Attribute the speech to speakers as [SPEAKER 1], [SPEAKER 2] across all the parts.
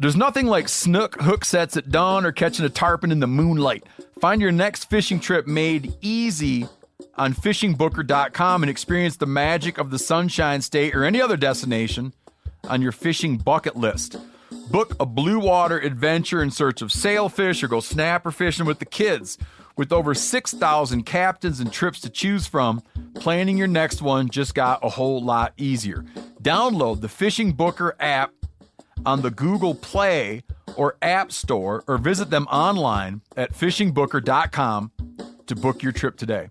[SPEAKER 1] There's nothing like snook hook sets at dawn or catching a tarpon in the moonlight. Find your next fishing trip made easy on fishingbooker.com and experience the magic of the Sunshine State or any other destination on your fishing bucket list. Book a blue water adventure in search of sailfish or go snapper fishing with the kids. With over 6,000 captains and trips to choose from, planning your next one just got a whole lot easier. Download the Fishing Booker app on the Google Play or App Store, or visit them online at fishingbooker.com to book your trip today.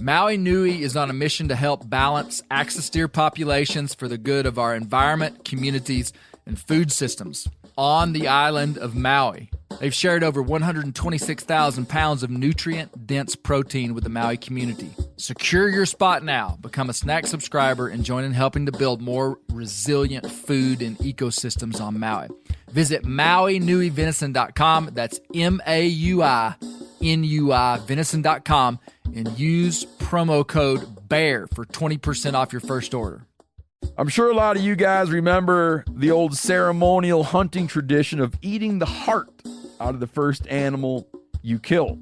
[SPEAKER 2] Maui Nui is on a mission to help balance axis deer populations for the good of our environment, communities, and food systems. On the island of Maui, they've shared over 126,000 pounds of nutrient-dense protein with the Maui community. Secure your spot now. Become a snack subscriber and join in helping to build more resilient food and ecosystems on Maui. Visit MauiNuiVenison.com. That's MauiNui venison.com and use promo code BEAR for 20% off your first order.
[SPEAKER 1] I'm sure a lot of you guys remember the old ceremonial hunting tradition of eating the heart out of the first animal you kill.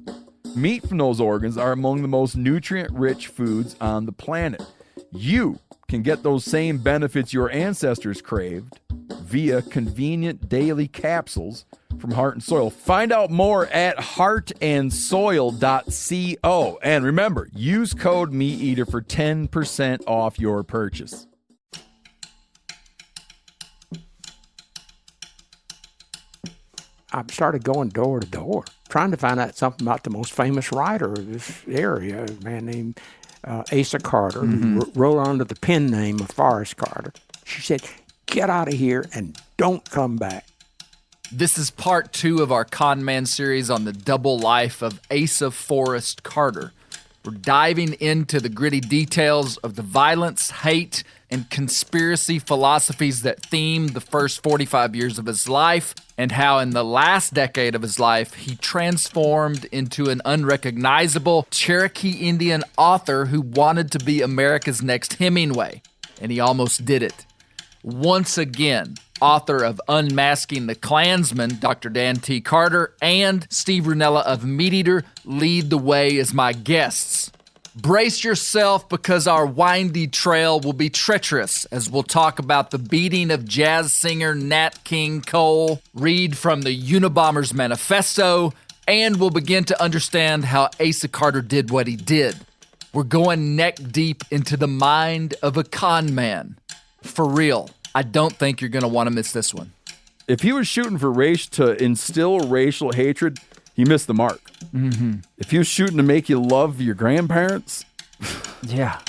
[SPEAKER 1] Meat from those organs are among the most nutrient-rich foods on the planet. You can get those same benefits your ancestors craved via convenient daily capsules from Heart and Soil. Find out more at heartandsoil.co. And remember, use code MeatEater for 10% off your purchase.
[SPEAKER 3] I started going door to door, trying to find out something about the most famous writer of this area, a man named Asa Carter, who wrote under the pen name of Forrest Carter. She said, "Get out of here and don't come back."
[SPEAKER 2] This is part 2 of our Conman series on the double life of Asa Forrest Carter. We're diving into the gritty details of the violence, hate, and conspiracy philosophies that themed the first 45 years of his life, and how in the last decade of his life, he transformed into an unrecognizable Cherokee Indian author who wanted to be America's next Hemmingway, and he almost did it. Once again, author of Unmasking the Klansman, Dr. Dan T. Carter, and Steve Rinella of MeatEater lead the way as my guests. Brace yourself because our windy trail will be treacherous as we'll talk about the beating of jazz singer Nat King Cole, read from the Unabomber's Manifesto, and we'll begin to understand how Asa Carter did what he did. We're going neck deep into the mind of a con man. For real, I don't think you're going to want to miss this one.
[SPEAKER 1] If he was shooting for race to instill racial hatred, he missed the mark.
[SPEAKER 2] Mm-hmm.
[SPEAKER 1] If he was shooting to make you love your grandparents,
[SPEAKER 2] yeah.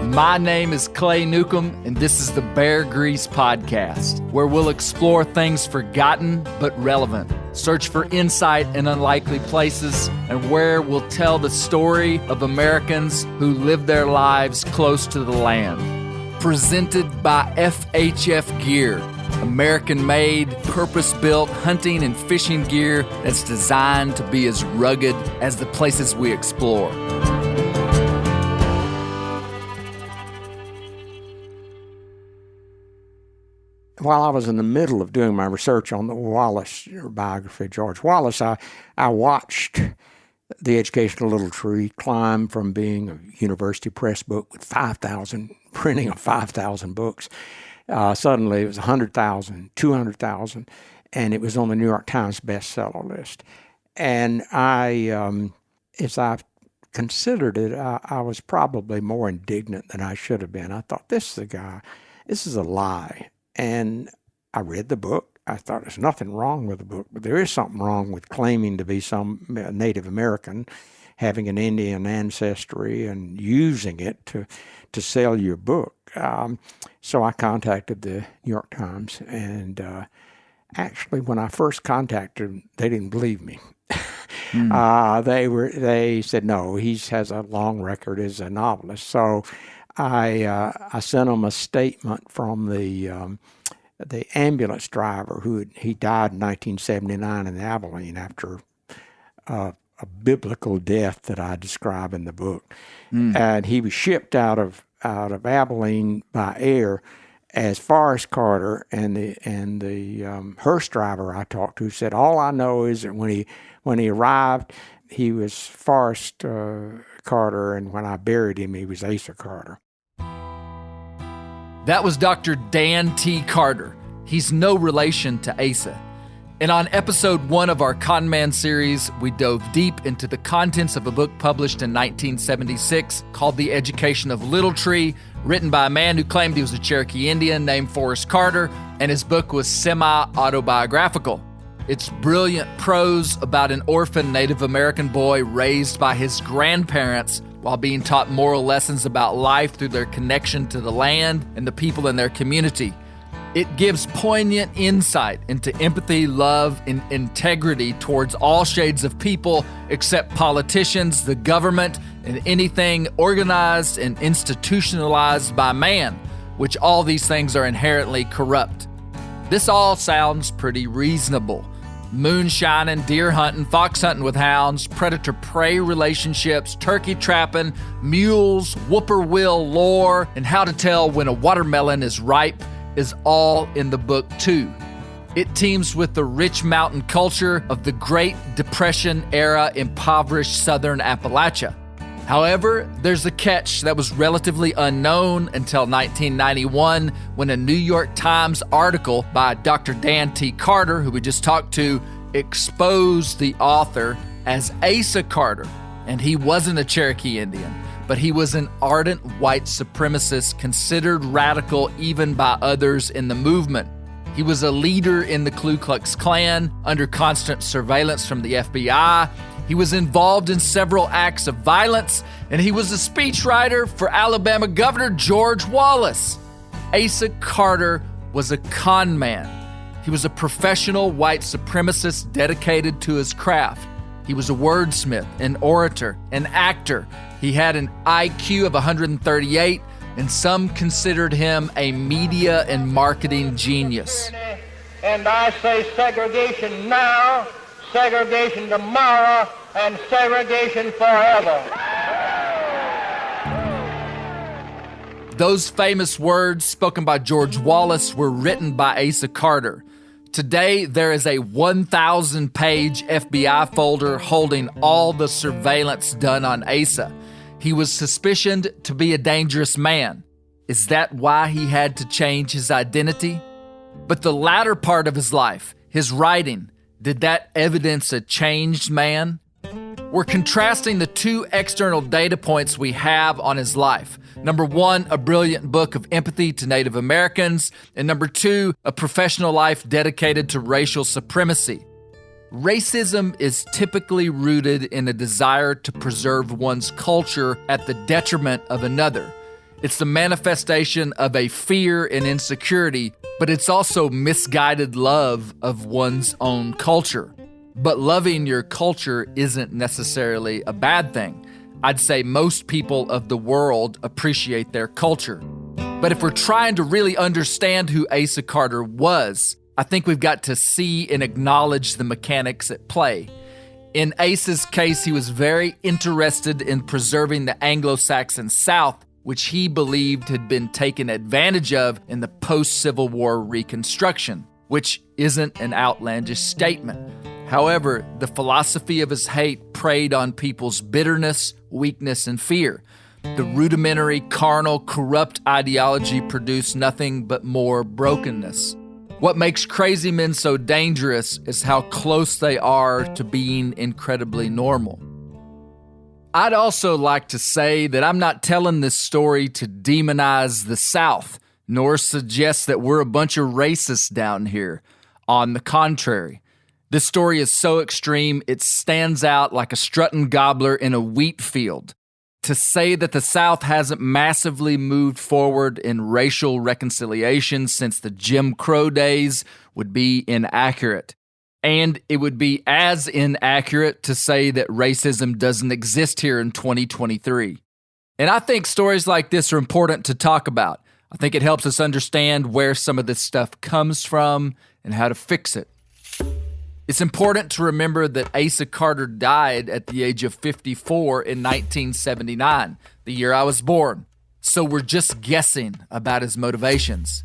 [SPEAKER 2] My name is Clay Newcomb, and this is the Bear Grease Podcast, where we'll explore things forgotten but relevant, search for insight in unlikely places, and where we'll tell the story of Americans who live their lives close to the land. Presented by FHF Gear, American-made, purpose-built hunting and fishing gear that's designed to be as rugged as the places we explore.
[SPEAKER 3] While I was in the middle of doing my research on the Wallace biography, George Wallace, I watched The Educational Little Tree climb from being a university press book with 5,000, printing of 5,000 books. Suddenly it was 100,000, 200,000, and it was on the New York Times bestseller list. And as I considered it, I was probably more indignant than I should have been. I thought, this is a lie. And I read the book. I thought there's nothing wrong with the book, but there is something wrong with claiming to be some Native American, having an Indian ancestry and using it to sell your book. So I contacted the New York Times, and actually when I first contacted them, they didn't believe me. They said, no, he has a long record as a novelist. So I sent them a statement from the ambulance driver he died in 1979 in Abilene after biblical death that I describe in the book. And he was shipped out of Abilene by air as Forrest Carter, and the hearse driver I talked to said, all I know is that when he arrived, he was Forrest Carter, and when I buried him, he was Asa Carter.
[SPEAKER 2] That was Dr. Dan T. Carter. He's no relation to Asa. And on episode 1 of our Conman series, we dove deep into the contents of a book published in 1976 called The Education of Little Tree, written by a man who claimed he was a Cherokee Indian named Forrest Carter, and his book was semi-autobiographical. It's brilliant prose about an orphan Native American boy raised by his grandparents while being taught moral lessons about life through their connection to the land and the people in their community. It gives poignant insight into empathy, love, and integrity towards all shades of people except politicians, the government, and anything organized and institutionalized by man, which all these things are inherently corrupt. This all sounds pretty reasonable. Moonshining, deer hunting, fox hunting with hounds, predator-prey relationships, turkey trapping, mules, whippoorwill lore, and how to tell when a watermelon is ripe is all in the book too. It teams with the rich mountain culture of the Great Depression-era impoverished southern Appalachia. However, there's a catch that was relatively unknown until 1991 when a New York Times article by Dr. Dan T. Carter, who we just talked to, exposed the author as Asa Carter. And he wasn't a Cherokee Indian, but he was an ardent white supremacist considered radical even by others in the movement. He was a leader in the Ku Klux Klan under constant surveillance from the FBI. He was involved in several acts of violence, and he was a speechwriter for Alabama Governor George Wallace. Asa Carter was a con man. He was a professional white supremacist dedicated to his craft. He was a wordsmith, an orator, an actor. He had an IQ of 138, and some considered him a media and marketing genius.
[SPEAKER 4] And I say segregation now, segregation tomorrow, and segregation forever.
[SPEAKER 2] Those famous words spoken by George Wallace were written by Asa Carter. Today, there is a 1,000-page FBI folder holding all the surveillance done on Asa. He was suspicioned to be a dangerous man. Is that why he had to change his identity? But the latter part of his life, his writing, did that evidence a changed man? We're contrasting the two external data points we have on his life. Number 1, a brilliant book of empathy to Native Americans, and number 2, a professional life dedicated to racial supremacy. Racism is typically rooted in a desire to preserve one's culture at the detriment of another. It's the manifestation of a fear and insecurity, but it's also misguided love of one's own culture. But loving your culture isn't necessarily a bad thing. I'd say most people of the world appreciate their culture. But if we're trying to really understand who Asa Carter was, I think we've got to see and acknowledge the mechanics at play. In Asa's case, he was very interested in preserving the Anglo-Saxon South, which he believed had been taken advantage of in the post-Civil War Reconstruction, which isn't an outlandish statement. However, the philosophy of his hate preyed on people's bitterness, weakness, and fear. The rudimentary, carnal, corrupt ideology produced nothing but more brokenness. What makes crazy men so dangerous is how close they are to being incredibly normal. I'd also like to say that I'm not telling this story to demonize the South, nor suggest that we're a bunch of racists down here. On the contrary, this story is so extreme, it stands out like a strutting gobbler in a wheat field. To say that the South hasn't massively moved forward in racial reconciliation since the Jim Crow days would be inaccurate. And it would be as inaccurate to say that racism doesn't exist here in 2023. And I think stories like this are important to talk about. I think it helps us understand where some of this stuff comes from and how to fix it. It's important to remember that Asa Carter died at the age of 54 in 1979, the year I was born. So we're just guessing about his motivations.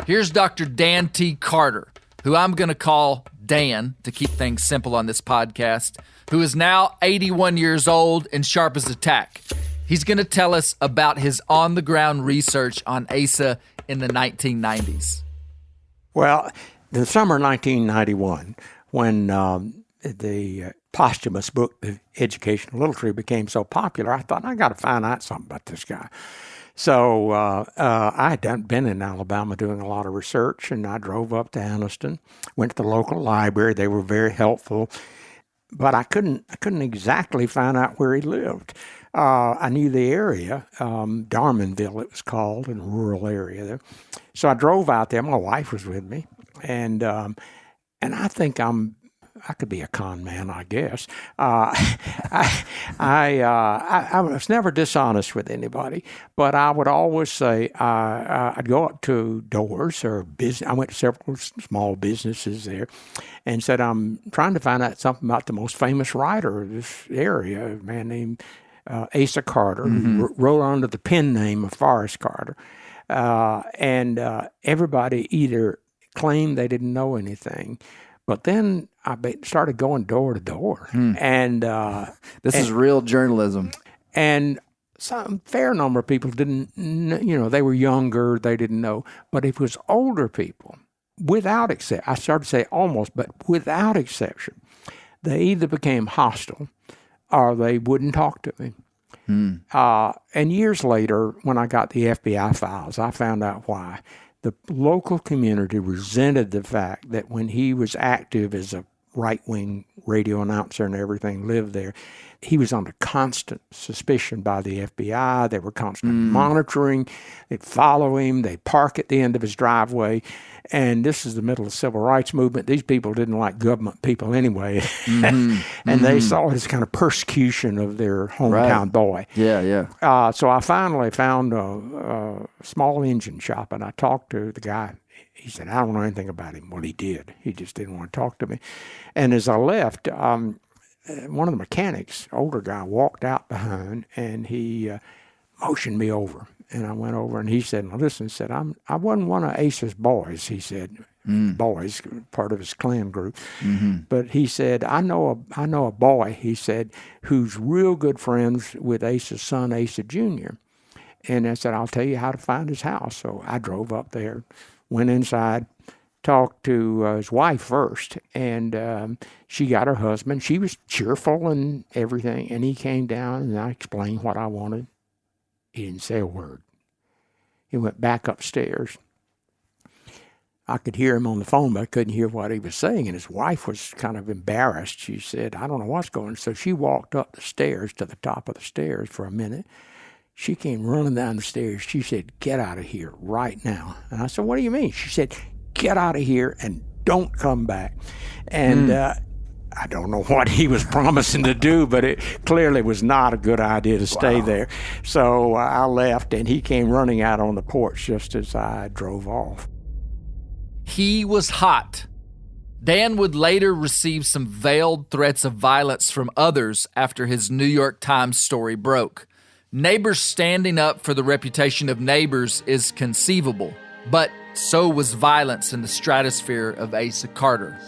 [SPEAKER 2] Here's Dr. Dan T. Carter, who I'm going to call Dan to keep things simple on this podcast, who is now 81 years old and sharp as a tack. He's going to tell us about his on-the-ground research on Asa in the 1990s.
[SPEAKER 3] Well, the summer of 1991, when the posthumous book, The Education of Little Tree, became so popular, I thought, I got to find out something about this guy. So I had been in Alabama doing a lot of research, and I drove up to Anniston, went to the local library. They were very helpful, but I couldn't exactly find out where he lived. I knew the area, Darmanville it was called, in a rural area there. So I drove out there. My wife was with me, and I think I could be a con man, I guess. I was never dishonest with anybody, but I would always say I'd go up to doors or business. I went to several small businesses there and said, I'm trying to find out something about the most famous writer of this area, a man named Asa Carter, who wrote under the pen name of Forrest Carter. And everybody either claimed they didn't know anything, but then I started going door to door. And
[SPEAKER 1] this is real journalism.
[SPEAKER 3] And some fair number of people didn't, they were younger, they didn't know. But if it was older people, without exception, I started to say almost, but without exception, they either became hostile or they wouldn't talk to me. And years later, when I got the FBI files, I found out why. The local community resented the fact that when he was active as a right-wing radio announcer and everything, lived there, he was under constant suspicion by the FBI. They were constantly monitoring. They'd follow him. They'd park at the end of his driveway. And this is the middle of the civil rights movement. These people didn't like government people anyway. And they saw it as kind of persecution of their hometown boy.
[SPEAKER 1] Yeah.
[SPEAKER 3] So I finally found a small engine shop, and I talked to the guy. He said, I don't know anything about him. Well, he did. He just didn't want to talk to me. And as I left, one of the mechanics, older guy, walked out behind, and he motioned me over. And I went over, and he said, now listen, he said, I wasn't one of Asa's boys, he said. Boys, part of his Klan group. But he said, I know a boy, he said, who's real good friends with Asa's son, Asa Jr. And I said, I'll tell you how to find his house. So I drove up there, went inside, talked to his wife first, and she got her husband. She was cheerful and everything, and he came down, and I explained what I wanted. He didn't say a word. He went back upstairs. I could hear him on the phone, but I couldn't hear what he was saying, and his wife was kind of embarrassed. She said, I don't know what's going on. So she walked up the stairs to the top of the stairs for a minute. She came running down the stairs. She said, get out of here right now. And I said, what do you mean? She said, get out of here and don't come back. And I don't know what he was promising to do, but it clearly was not a good idea to stay there. So I left, and he came running out on the porch just as I drove off.
[SPEAKER 2] He was hot. Dan would later receive some veiled threats of violence from others after his New York Times story broke. Neighbors standing up for the reputation of neighbors is conceivable, but so was violence in the stratosphere of Asa Carter.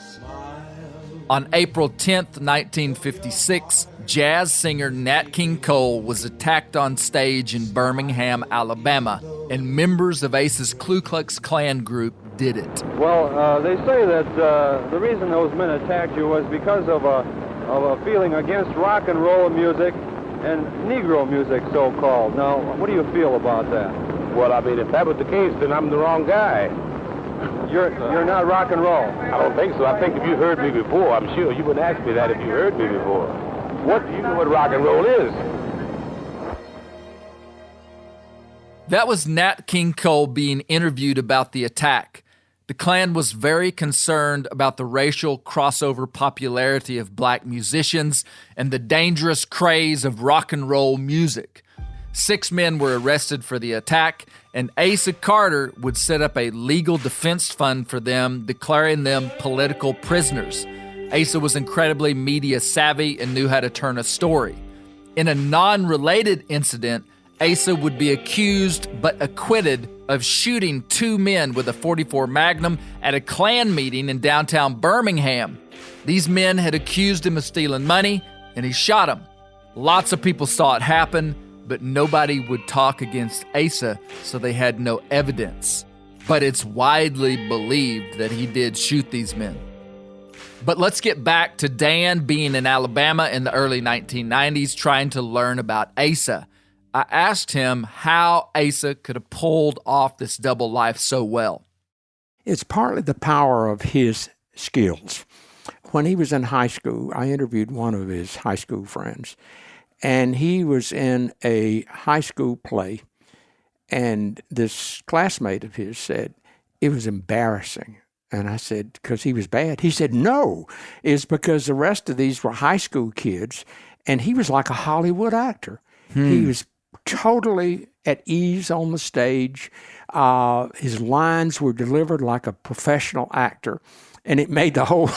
[SPEAKER 2] On April 10th, 1956, jazz singer Nat King Cole was attacked on stage in Birmingham, Alabama, and members of Asa's Ku Klux Klan group did it.
[SPEAKER 5] Well, they say that the reason those men attacked you was because of a feeling against rock and roll music and Negro music, so-called. Now, what do you feel about that?
[SPEAKER 6] Well, I mean, if that was the case, then I'm the wrong guy.
[SPEAKER 5] You're not rock and roll.
[SPEAKER 6] I don't think so. I think if you heard me before, I'm sure you wouldn't ask me that if you heard me before. What do you know what rock and roll is?
[SPEAKER 2] That was Nat King Cole being interviewed about the attack. The Klan was very concerned about the racial crossover popularity of black musicians and the dangerous craze of rock and roll music. 6 men were arrested for the attack, and Asa Carter would set up a legal defense fund for them, declaring them political prisoners. Asa was incredibly media savvy and knew how to turn a story. In a non-related incident, Asa would be accused but acquitted of shooting 2 men with a .44 Magnum at a Klan meeting in downtown Birmingham. These men had accused him of stealing money, and he shot them. Lots of people saw it happen, but nobody would talk against Asa, so they had no evidence. But it's widely believed that he did shoot these men. But let's get back to Dan being in Alabama in the early 1990s trying to learn about Asa. I asked him how Asa could have pulled off this double life so well.
[SPEAKER 3] It's partly the power of his skills. When he was in high school, I interviewed one of his high school friends, and he was in a high school play, and this classmate of his said, it was embarrassing. And I said, because he was bad? He said, no, it's because the rest of these were high school kids, and he was like a Hollywood actor. He was totally at ease on the stage. His lines were delivered like a professional actor, and it made the whole,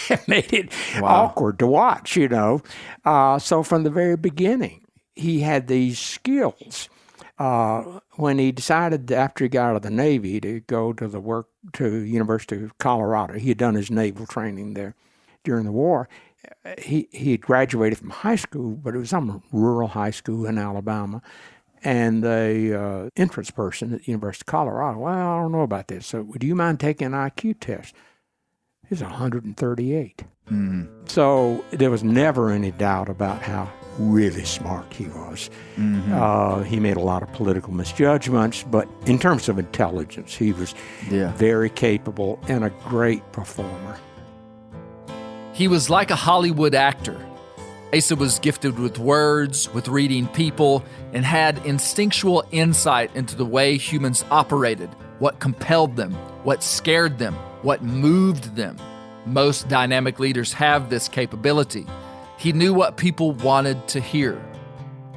[SPEAKER 3] it made it awkward to watch, you know. So from the very beginning, he had these skills. When he decided after he got out of the Navy to go to the University of Colorado, he had done his naval training there during the war. He had graduated from high school, but it was some rural high school in Alabama. And the entrance person at the University of Colorado, well, I don't know about this. So do you mind taking an IQ test? He's 138. So there was never any doubt about how really smart he was. He made a lot of political misjudgments, but in terms of intelligence, he was very capable and a great performer.
[SPEAKER 2] He was like a Hollywood actor. Asa was gifted with words, with reading people, and had instinctual insight into the way humans operated, what compelled them, what scared them, what moved them. Most dynamic leaders have this capability. He knew what people wanted to hear.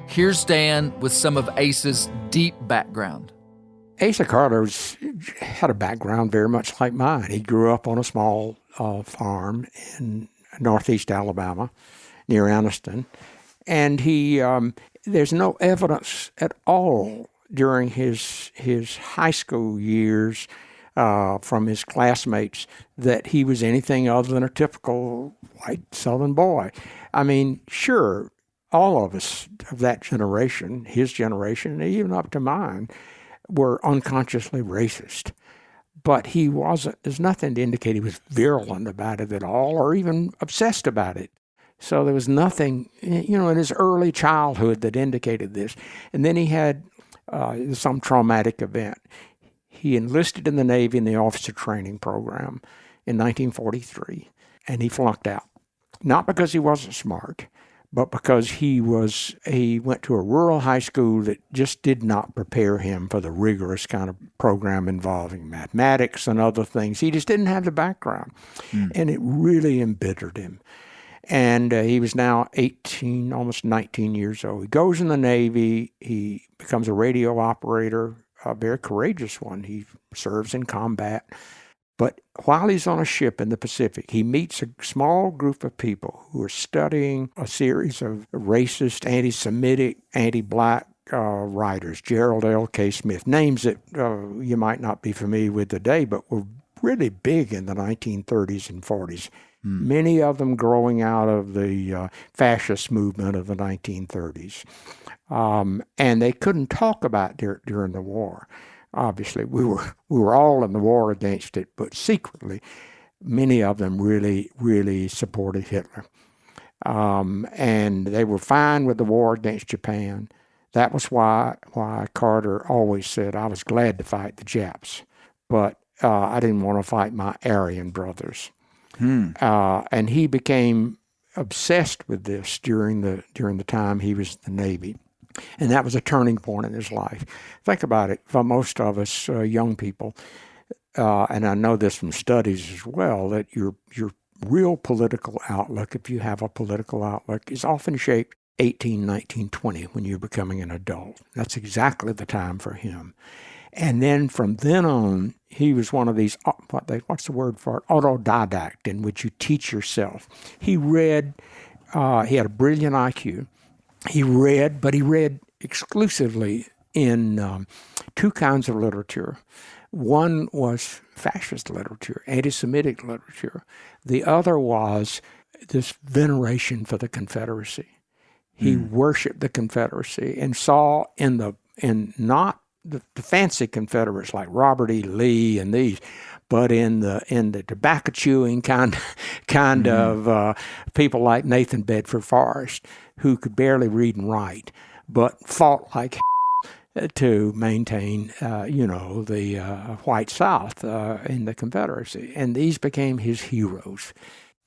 [SPEAKER 2] Here's Dan with some of Asa's deep background.
[SPEAKER 3] Asa Carter had a background very much like mine. He grew up on a small farm in northeast Alabama near Anniston. And there's no evidence at all during his high school years from his classmates that he was anything other than a typical white Southern boy. I mean, sure, all of us of that generation, his generation, and even up to mine, were unconsciously racist. But he wasn't, there's nothing to indicate he was virulent about it at all or even obsessed about it. So there was nothing, you know, in his early childhood that indicated this. And then he had some traumatic event. He enlisted in the Navy in the officer training program in 1943, and he flunked out. Not because he wasn't smart, but because he went to a rural high school that just did not prepare him for the rigorous kind of program involving mathematics and other things. He just didn't have the background, and it really embittered him. And he was now 18, almost 19 years old. He goes in the Navy. He becomes a radio operator, a very courageous one. He serves in combat. But while he's on a ship in the Pacific, he meets a small group of people who are studying a series of racist, anti-Semitic, anti-black writers, Gerald L. K. Smith, names that you might not be familiar with today, but were really big in the 1930s and 40s. Many of them growing out of the fascist movement of the 1930s. And they couldn't talk about during the war. Obviously, we were all in the war against it, but secretly, many of them really, really supported Hitler. And they were fine with the war against Japan. That was why Carter always said, I was glad to fight the Japs, but I didn't want to fight my Aryan brothers. And he became obsessed with this during the time he was in the Navy. And that was a turning point in his life. Think about it. For most of us young people, and I know this from studies as well, that your real political outlook, if you have a political outlook, is often shaped 18, 19, 20 when you're becoming an adult. That's exactly the time for him. And then from then on, he was one of these, what's the word for it? Autodidact, in which you teach yourself. He read, he had a brilliant IQ. He read, but he read exclusively in two kinds of literature. One was fascist literature, anti-Semitic literature. The other was this veneration for the Confederacy. He worshiped the Confederacy and saw in not the fancy Confederates like Robert E. Lee and these, but in the tobacco chewing kind of people like Nathan Bedford Forrest, who could barely read and write, but fought like to maintain, the white South in the Confederacy. And these became his heroes.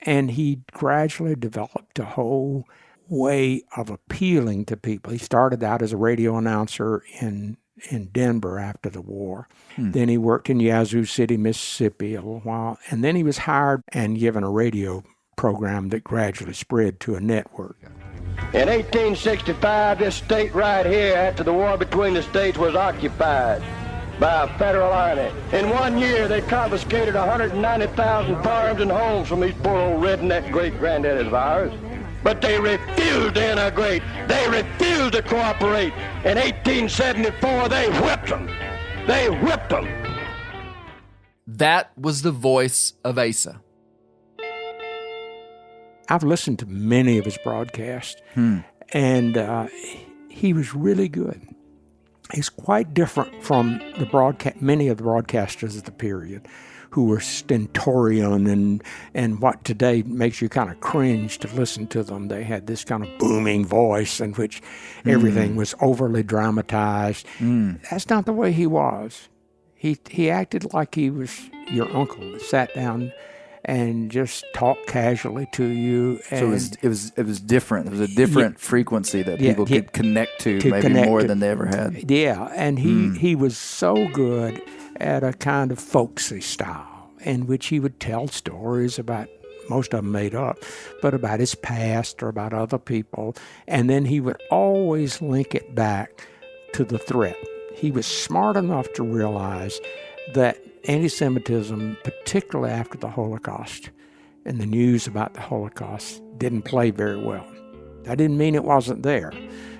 [SPEAKER 3] And he gradually developed a whole way of appealing to people. He started out as a radio announcer in Denver after the war. Then he worked in Yazoo City, Mississippi a little while. And then he was hired and given a radio program that gradually spread to a network.
[SPEAKER 7] In 1865, this state right here, after the war between the states, was occupied by a federal army. In 1 year, they confiscated 190,000 farms and homes from these poor old redneck great-granddaddies of ours. But they refused to integrate. They refused to cooperate. In 1874, they whipped them. They whipped them.
[SPEAKER 2] That was the voice of Asa.
[SPEAKER 3] I've listened to many of his broadcasts, and he was really good. He's quite different from many of the broadcasters of the period, who were stentorian and what today makes you kind of cringe to listen to them. They had this kind of booming voice in which everything was overly dramatized. That's not the way he was. He acted like he was your uncle that sat down and just talk casually to you. And
[SPEAKER 8] so it was different. It was a different frequency that people could connect to maybe more than they ever had.
[SPEAKER 3] Yeah, and he was so good at a kind of folksy style in which he would tell stories about, most of them made up, but about his past or about other people. And then he would always link it back to the threat. He was smart enough to realize that anti-Semitism, particularly after the Holocaust, and the news about the Holocaust didn't play very well. That didn't mean it wasn't there.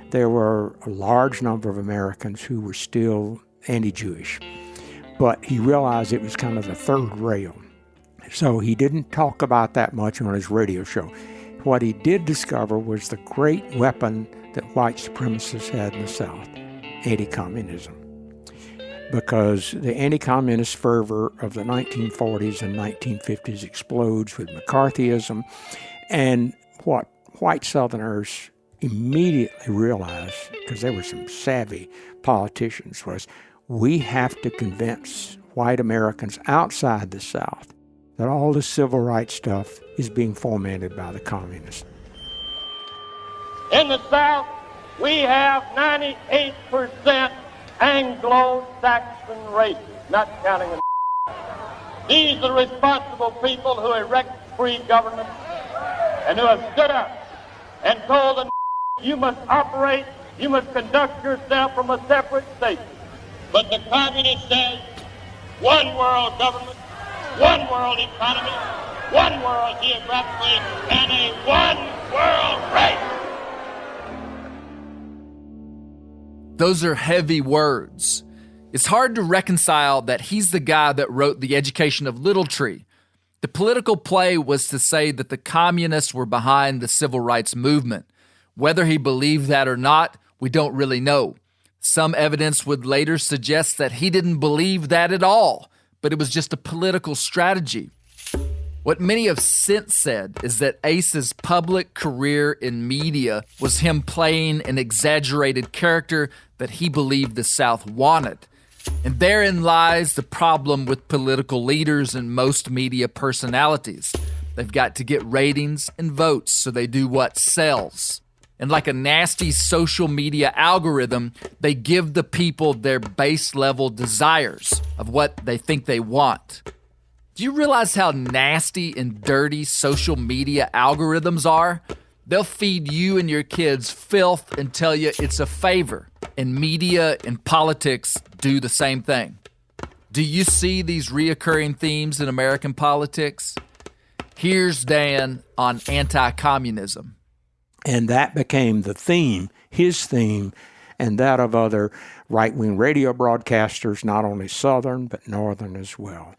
[SPEAKER 3] There were a large number of Americans who were still anti-Jewish, but he realized it was kind of the third rail. So he didn't talk about that much on his radio show. What he did discover was the great weapon that white supremacists had in the South, anti-communism. Because the anti-communist fervor of the 1940s and 1950s explodes with McCarthyism. And what white Southerners immediately realized, because there were some savvy politicians, was we have to convince white Americans outside the South that all the civil rights stuff is being fomented by the communists.
[SPEAKER 4] In the South, we have 98% Anglo-Saxon races, not counting the These are the responsible people who erect free government and who have stood up and told the you must operate, you must conduct yourself from a separate state. But the communist says, one world government, one world economy, one world geographically, and a one world race.
[SPEAKER 2] Those are heavy words. It's hard to reconcile that he's the guy that wrote The Education of Little Tree. The political play was to say that the communists were behind the civil rights movement. Whether he believed that or not, we don't really know. Some evidence would later suggest that he didn't believe that at all, but it was just a political strategy. What many have since said is that Asa's public career in media was him playing an exaggerated character that he believed the South wanted. And therein lies the problem with political leaders and most media personalities. They've got to get ratings and votes, so they do what sells. And like a nasty social media algorithm, they give the people their base level desires of what they think they want. Do you realize how nasty and dirty social media algorithms are? They'll feed you and your kids filth and tell you it's a favor. And media and politics do the same thing. Do you see these reoccurring themes in American politics? Here's Dan on anti-communism.
[SPEAKER 3] And that became the theme, his theme, and that of other right-wing radio broadcasters, not only Southern, but Northern as well,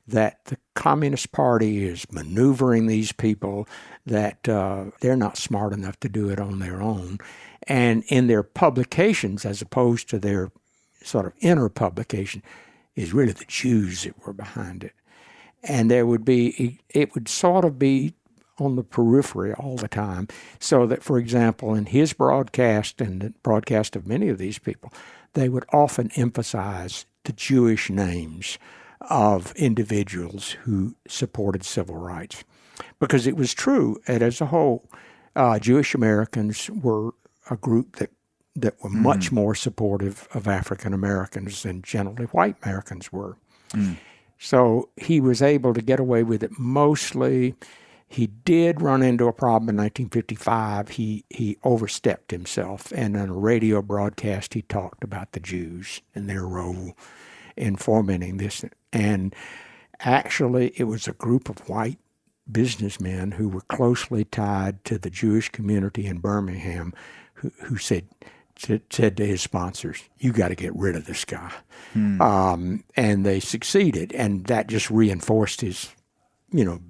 [SPEAKER 3] that the Communist Party is maneuvering these people, that they're not smart enough to do it on their own. And in their publications, as opposed to their sort of inner publication, is really the Jews that were behind it. And it would sort of be on the periphery all the time, so that, for example, in his broadcast and the broadcast of many of these people, they would often emphasize the Jewish names of individuals who supported civil rights. Because it was true that as a whole, Jewish Americans were a group that were much more supportive of African Americans than generally white Americans were. So he was able to get away with it mostly. He did run into a problem in 1955. He overstepped himself, and on a radio broadcast he talked about the Jews and their role in fomenting this. And actually it was a group of white businessmen who were closely tied to the Jewish community in Birmingham who said to his sponsors, "You got to get rid of this guy." And they succeeded, and that just reinforced his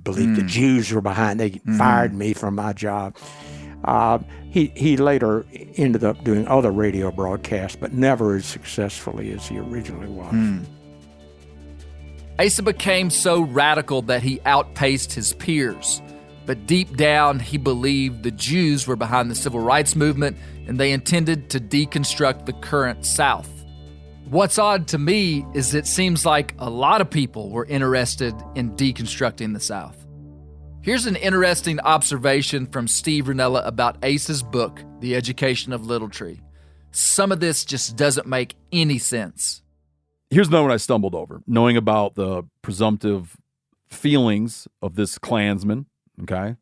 [SPEAKER 3] believe the Jews were behind. They fired me from my job. He later ended up doing other radio broadcasts, but never as successfully as he originally was.
[SPEAKER 2] Asa became so radical that he outpaced his peers. But deep down, he believed the Jews were behind the civil rights movement, and they intended to deconstruct the current South. What's odd to me is it seems like a lot of people were interested in deconstructing the South. Here's an interesting observation from Steve Rinella about Asa's book, The Education of Little Tree. Some of this just doesn't make any sense.
[SPEAKER 1] Here's another one I stumbled over, knowing about the presumptive feelings of this Klansman, okay,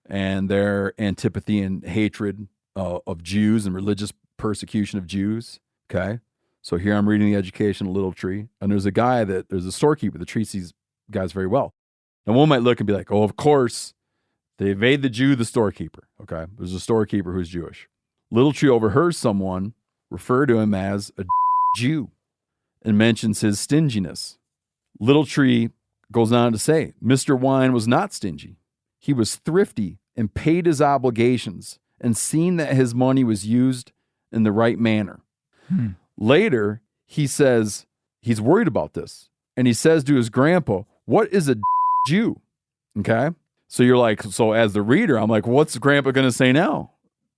[SPEAKER 1] and their antipathy and hatred of Jews and religious persecution of Jews, okay? So here I'm reading The Education of Little Tree, and there's a storekeeper that treats these guys very well. And one might look and be like, oh, of course, they evade the Jew, the storekeeper, okay? There's a storekeeper who's Jewish. Little Tree overhears someone refer to him as a Jew and mentions his stinginess. Little Tree goes on to say, Mr. Wine was not stingy. He was thrifty and paid his obligations and seen that his money was used in the right manner. Later, he says he's worried about this. And he says to his grandpa, what is a Jew? Okay? So you're like, so as the reader, I'm like, what's grandpa going to say now?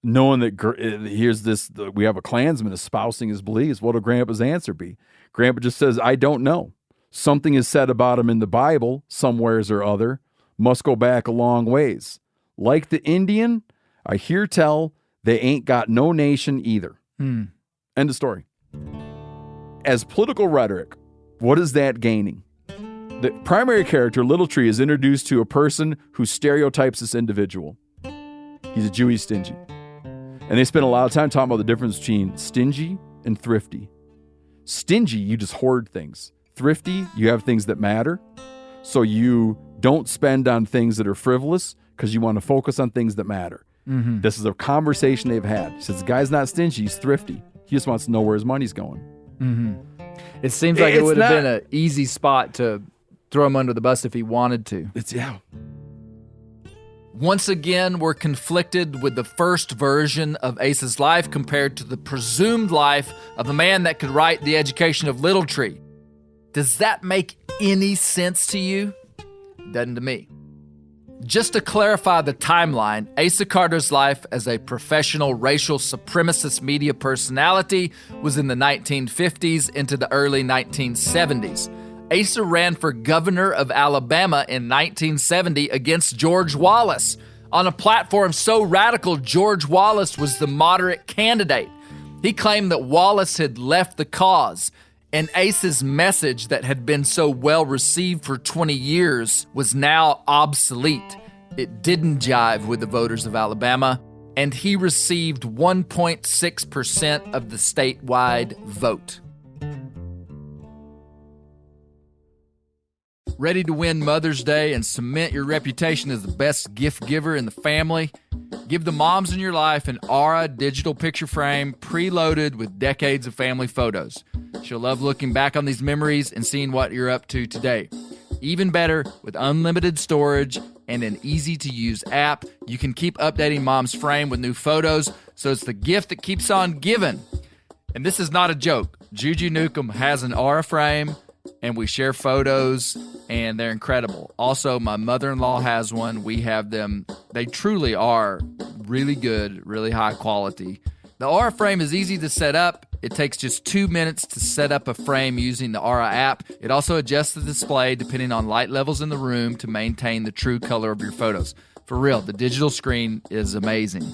[SPEAKER 1] Knowing that we have a Klansman espousing his beliefs, what will grandpa's answer be? Grandpa just says, I don't know. Something is said about him in the Bible, somewheres or other, must go back a long ways. Like the Indian, I hear tell they ain't got no nation either. End of story. As political rhetoric, what is that gaining? The primary character, Little Tree, is introduced to a person who stereotypes this individual. He's a Jew, he's stingy. And they spend a lot of time talking about the difference between stingy and thrifty. Stingy, you just hoard things. Thrifty, you have things that matter. So you don't spend on things that are frivolous because you want to focus on things that matter. This is a conversation they've had. He says, the guy's not stingy, he's thrifty. He just wants to know where his money's going.
[SPEAKER 2] It seems like it would have been an easy spot to throw him under the bus if he wanted to. Once again, we're conflicted with the first version of Asa's life compared to the presumed life of a man that could write The Education of Little Tree. Does that make any sense to you? Doesn't to me. Just to clarify the timeline, Asa Carter's life as a professional racial supremacist media personality was in the 1950s into the early 1970s. Asa ran for governor of Alabama in 1970 against George Wallace. On a platform so radical, George Wallace was the moderate candidate. He claimed that Wallace had left the cause, and Asa's message that had been so well received for 20 years was now obsolete. It didn't jive with the voters of Alabama, and he received 1.6% of the statewide vote. Ready to win Mother's Day and cement your reputation as the best gift giver in the family? Give the moms in your life an Aura digital picture frame preloaded with decades of family photos. She'll love looking back on these memories and seeing what you're up to today. Even better, with unlimited storage and an easy-to-use app, you can keep updating Mom's frame with new photos, so it's the gift that keeps on giving. And this is not a joke. Juju Newcomb has an Aura frame, and we share photos, and they're incredible. Also, my mother-in-law has one. We have them. They truly are really good, really high quality. The Aura frame is easy to set up. It takes just 2 minutes to set up a frame using the Aura app. It also adjusts the display depending on light levels in the room to maintain the true color of your photos. For real, the digital screen is amazing.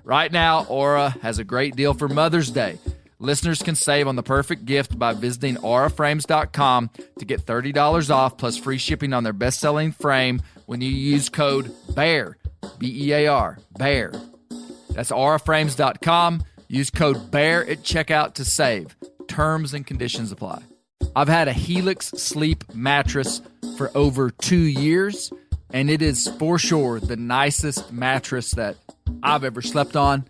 [SPEAKER 2] Right now, Aura has a great deal for Mother's Day. Listeners can save on the perfect gift by visiting auraframes.com to get $30 off plus free shipping on their best-selling frame when you use code BEAR, B-E-A-R, BEAR. That's auraframes.com. Use code BEAR at checkout to save. Terms and conditions apply. I've had a Helix Sleep mattress for over 2 years, and it is for sure the nicest mattress that I've ever slept on.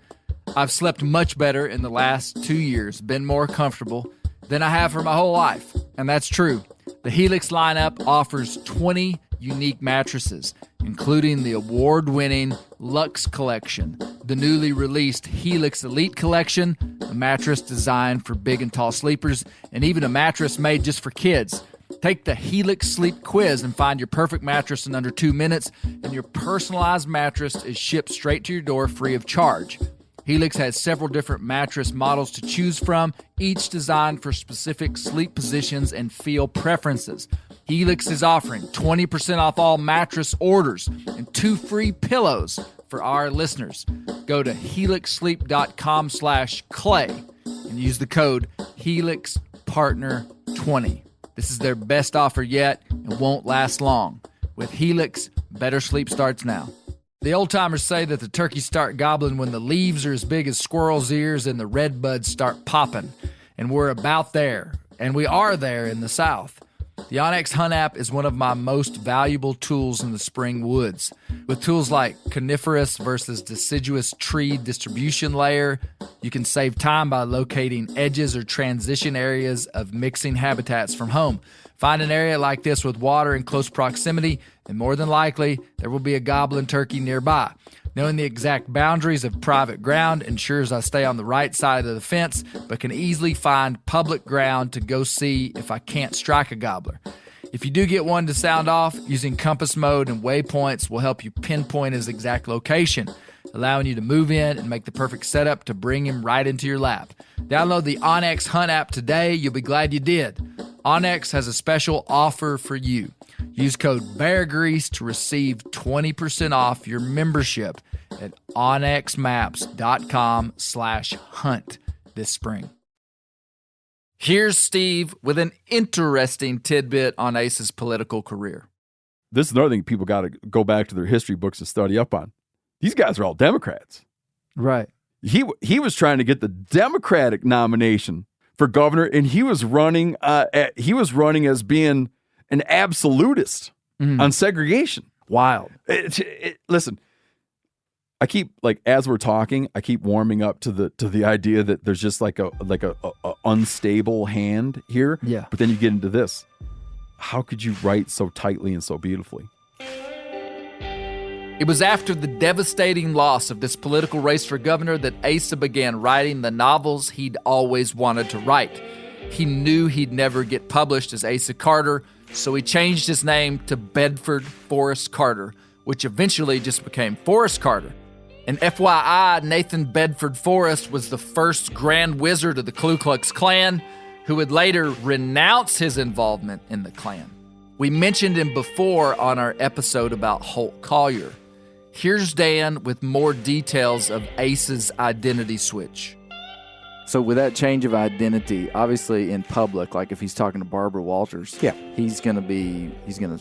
[SPEAKER 2] I've slept much better in the last 2 years, been more comfortable than I have for my whole life. And that's true. The Helix lineup offers 20 unique mattresses, including the award-winning Luxe Collection, the newly released Helix Elite Collection, a mattress designed for big and tall sleepers, and even a mattress made just for kids. Take the Helix Sleep Quiz and find your perfect mattress in under 2 minutes, and your personalized mattress is shipped straight to your door free of charge. Helix has several different mattress models to choose from, each designed for specific sleep positions and feel preferences. Helix is offering 20% off all mattress orders and 2 free pillows for our listeners. Go to helixsleep.com/clay and use the code HelixPartner20. This is their best offer yet and won't last long. With Helix, better sleep starts now. The old-timers say that the turkeys start gobbling when the leaves are as big as squirrels' ears and the red buds start popping. And we're about there. And we are there in the South. The Onyx Hunt app is one of my most valuable tools in the spring woods. With tools like coniferous versus deciduous tree distribution layer, you can save time by locating edges or transition areas of mixing habitats from home. Find an area like this with water in close proximity, and more than likely, there will be a gobbling turkey nearby. Knowing the exact boundaries of private ground ensures I stay on the right side of the fence, but can easily find public ground to go see if I can't strike a gobbler. If you do get one to sound off, using compass mode and waypoints will help you pinpoint his exact location, allowing you to move in and make the perfect setup to bring him right into your lap. Download the Onyx Hunt app today. You'll be glad you did. Onyx has a special offer for you. Use code BEARGREASE to receive 20% off your membership at onyxmaps.com/hunt this spring. Here's Steve with an interesting tidbit on Asa's political career.
[SPEAKER 1] This is another thing people got to go back to their history books and study up on. These guys are all Democrats.
[SPEAKER 2] Right.
[SPEAKER 1] He was trying to get the Democratic nomination for governor, and he was running as being an absolutist on segregation.
[SPEAKER 2] Wild.
[SPEAKER 1] Listen, I keep, like, as we're talking, I keep warming up to the idea that there's just like a unstable hand here.
[SPEAKER 2] Yeah.
[SPEAKER 1] But then you get into this. How could you write so tightly and so beautifully?
[SPEAKER 2] It was after the devastating loss of this political race for governor that Asa began writing the novels he'd always wanted to write. He knew he'd never get published as Asa Carter, so he changed his name to Bedford Forrest Carter, which eventually just became Forrest Carter. And FYI, Nathan Bedford Forrest was the first Grand Wizard of the Ku Klux Klan, who would later renounce his involvement in the Klan. We mentioned him before on our episode about Holt Collier. Here's Dan with more details of Asa's identity switch.
[SPEAKER 8] So with that change of identity, obviously in public, like if he's talking to Barbara Walters, he's going to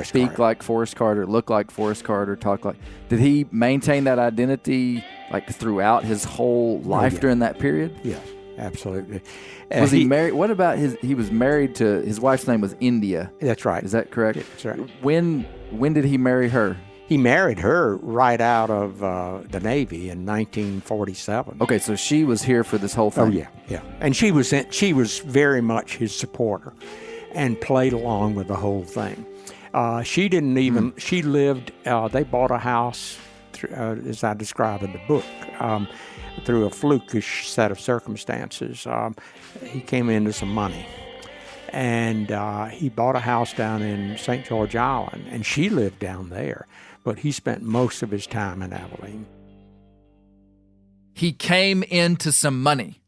[SPEAKER 8] speak like Forrest Carter, look like Forrest Carter, talk like. Did he maintain that identity like throughout his whole life during that period?
[SPEAKER 3] Yeah. absolutely.
[SPEAKER 8] Was he married? What about he was married to, his wife's name was India.
[SPEAKER 3] That's right.
[SPEAKER 8] Is that correct?
[SPEAKER 3] That's right.
[SPEAKER 8] When did he marry her?
[SPEAKER 3] He married her right out of the Navy in 1947.
[SPEAKER 8] Okay, so she was here for this whole thing.
[SPEAKER 3] Oh yeah. And she was very much his supporter, and played along with the whole thing. She didn't even. She lived. They bought a house, as I describe in the book, through a flukish set of circumstances. He came into some money, and he bought a house down in St. George Island, and she lived down there. But he spent most of his time in Abilene.
[SPEAKER 2] He came into some money.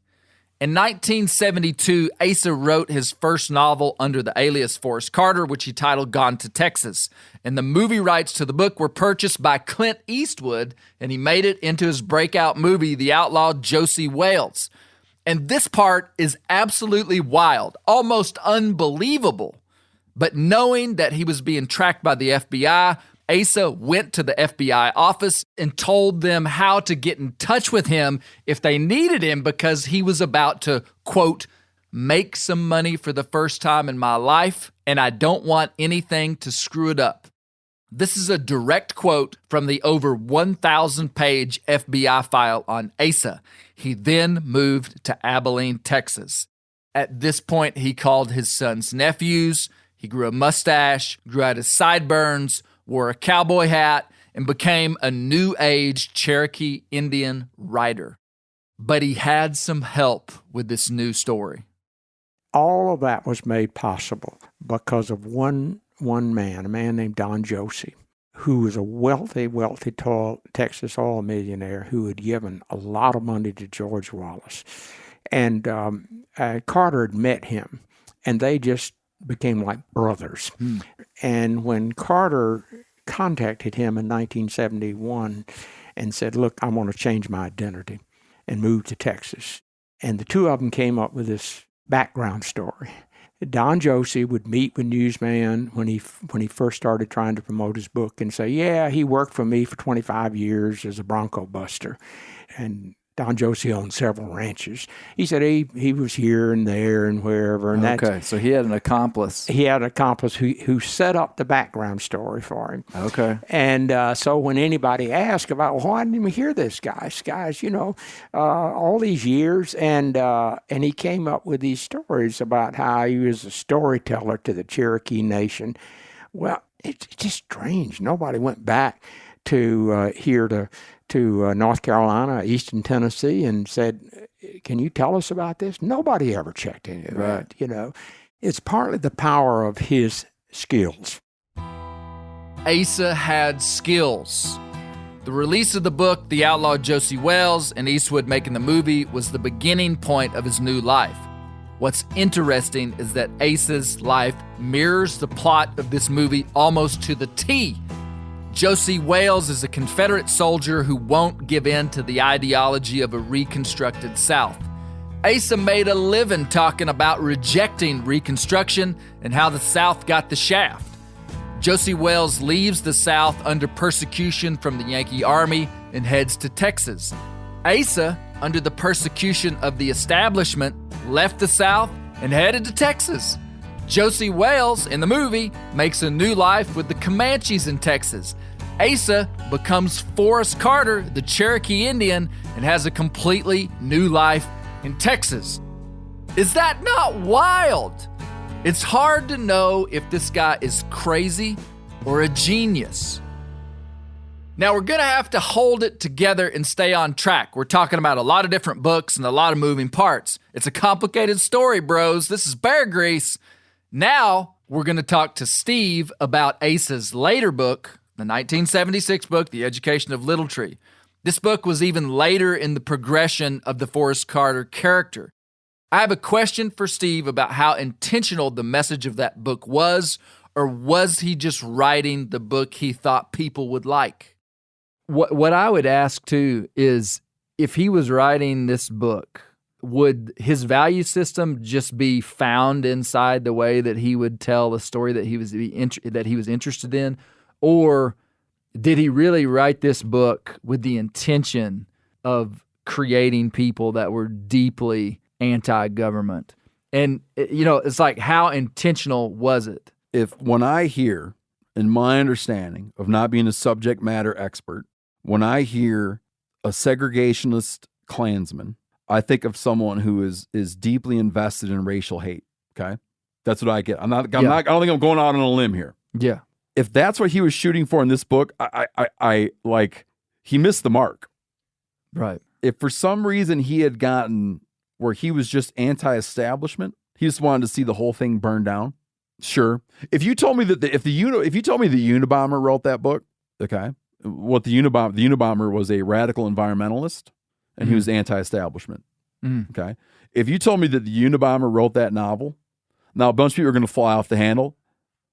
[SPEAKER 2] In 1972, Asa wrote his first novel under the alias Forrest Carter, which he titled Gone to Texas. And the movie rights to the book were purchased by Clint Eastwood, and he made it into his breakout movie, The Outlaw Josie Wales. And this part is absolutely wild, almost unbelievable. But knowing that he was being tracked by the FBI, Asa went to the FBI office and told them how to get in touch with him if they needed him, because he was about to, quote, make some money for the first time in my life, and I don't want anything to screw it up. This is a direct quote from the over 1,000-page FBI file on Asa. He then moved to Abilene, Texas. At this point, he called his son's nephews. He grew a mustache, grew out his sideburns, wore a cowboy hat, and became a New Age Cherokee Indian writer. But he had some help with this new story.
[SPEAKER 3] All of that was made possible because of one man, a man named Don Josie, who was a wealthy Texas oil millionaire who had given a lot of money to George Wallace. And Carter had met him, and they just became like brothers. And when Carter contacted him in 1971 and said, look, I want to change my identity and move to Texas. And the two of them came up with this background story. Don Josie would meet with newsmen when he first started trying to promote his book and say, yeah, he worked for me for 25 years as a bronco buster. And Don Josie owned several ranches. He said he was here and there and wherever. And
[SPEAKER 8] okay, so he had an accomplice.
[SPEAKER 3] He had an accomplice who set up the background story for him.
[SPEAKER 8] Okay.
[SPEAKER 3] And so when anybody asked about, well, why didn't we hear this guy's, all these years, and he came up with these stories about how he was a storyteller to the Cherokee Nation. Well, it's just strange. Nobody went back to North Carolina, Eastern Tennessee, and said, can you tell us about this? Nobody ever checked into that, It's partly the power of his skills.
[SPEAKER 2] Asa had skills. The release of the book, The Outlaw Josie Wales, and Eastwood making the movie was the beginning point of his new life. What's interesting is that Asa's life mirrors the plot of this movie almost to the T. Josie Wales is a Confederate soldier who won't give in to the ideology of a reconstructed South. Asa made a living talking about rejecting Reconstruction and how the South got the shaft. Josie Wales leaves the South under persecution from the Yankee Army and heads to Texas. Asa, under the persecution of the establishment, left the South and headed to Texas. Josie Wales, in the movie, makes a new life with the Comanches in Texas. Asa becomes Forrest Carter, the Cherokee Indian, and has a completely new life in Texas. Is that not wild? It's hard to know if this guy is crazy or a genius. Now, we're going to have to hold it together and stay on track. We're talking about a lot of different books and a lot of moving parts. It's a complicated story, bros. This is Bear Grease. Now, we're going to talk to Steve about Asa's later book, the 1976 book, The Education of Little Tree. This book was even later in the progression of the Forrest Carter character. I have a question for Steve about how intentional the message of that book was, or was he just writing the book he thought people would like?
[SPEAKER 8] What I would ask, too, is if he was writing this book, would his value system just be found inside the way that he would tell a story that he was interested in? Or did he really write this book with the intention of creating people that were deeply anti-government. And, it's like, how intentional was it?
[SPEAKER 1] When I hear, in my understanding of not being a subject matter expert, when I hear a segregationist Klansman, I think of someone who is deeply invested in racial hate. Okay, that's what I get. I don't think I'm going out on a limb here.
[SPEAKER 8] Yeah.
[SPEAKER 1] If that's what he was shooting for in this book, I he missed the mark.
[SPEAKER 8] Right.
[SPEAKER 1] If for some reason he had gotten where he was just anti-establishment, he just wanted to see the whole thing burn down. Sure. If you told me that if you told me the Unabomber wrote that book, okay, what the Unabomber was a radical environmentalist and he was anti-establishment. Okay. If you told me that the Unabomber wrote that novel, now a bunch of people are going to fly off the handle.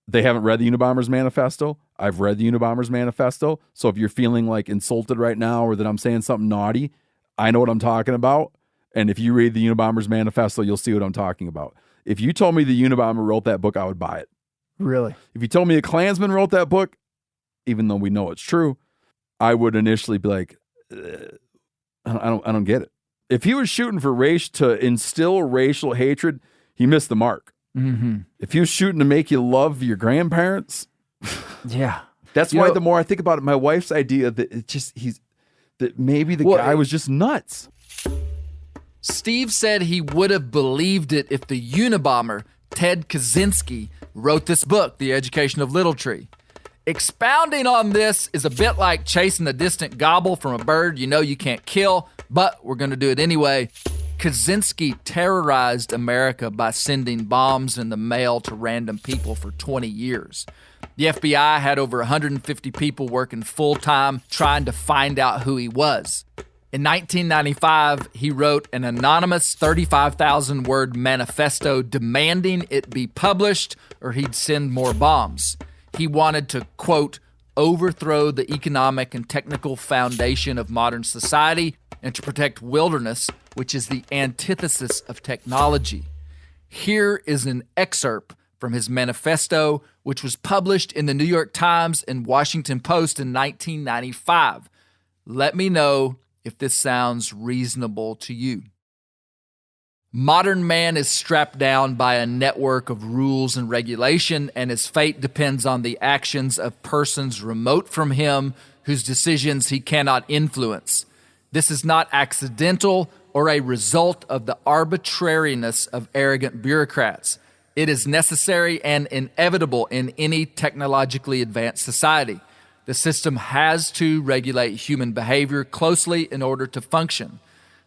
[SPEAKER 1] They haven't read the Unabomber's Manifesto. I've read the Unabomber's Manifesto. So if you're feeling like insulted right now or that I'm saying something naughty, I know what I'm talking about. And if you read the Unabomber's Manifesto, you'll see what I'm talking about. If you told me the Unabomber wrote that book, I would buy it.
[SPEAKER 8] Really?
[SPEAKER 1] If you told me a Klansman wrote that book, even though we know it's true, I would initially be like, I don't get it. If he was shooting for race to instill racial hatred, he missed the mark.
[SPEAKER 8] Mm-hmm.
[SPEAKER 1] If he was shooting to make you love your grandparents,
[SPEAKER 8] yeah,
[SPEAKER 1] that's why the more I think about it, my wife's idea that maybe the guy was just nuts.
[SPEAKER 2] Steve said he would have believed it if the Unabomber, Ted Kaczynski, wrote this book, The Education of Little Tree. Expounding on this is a bit like chasing a distant gobble from a bird you know you can't kill, but we're going to do it anyway. Kaczynski terrorized America by sending bombs in the mail to random people for 20 years. The FBI had over 150 people working full-time trying to find out who he was. In 1995, he wrote an anonymous 35,000-word manifesto demanding it be published or he'd send more bombs. He wanted to, quote, overthrow the economic and technical foundation of modern society and to protect wilderness, which is the antithesis of technology. Here is an excerpt from his manifesto, which was published in the New York Times and Washington Post in 1995. Let me know if this sounds reasonable to you. Modern man is strapped down by a network of rules and regulation, and his fate depends on the actions of persons remote from him whose decisions he cannot influence. This is not accidental or a result of the arbitrariness of arrogant bureaucrats. It is necessary and inevitable in any technologically advanced society. The system has to regulate human behavior closely in order to function.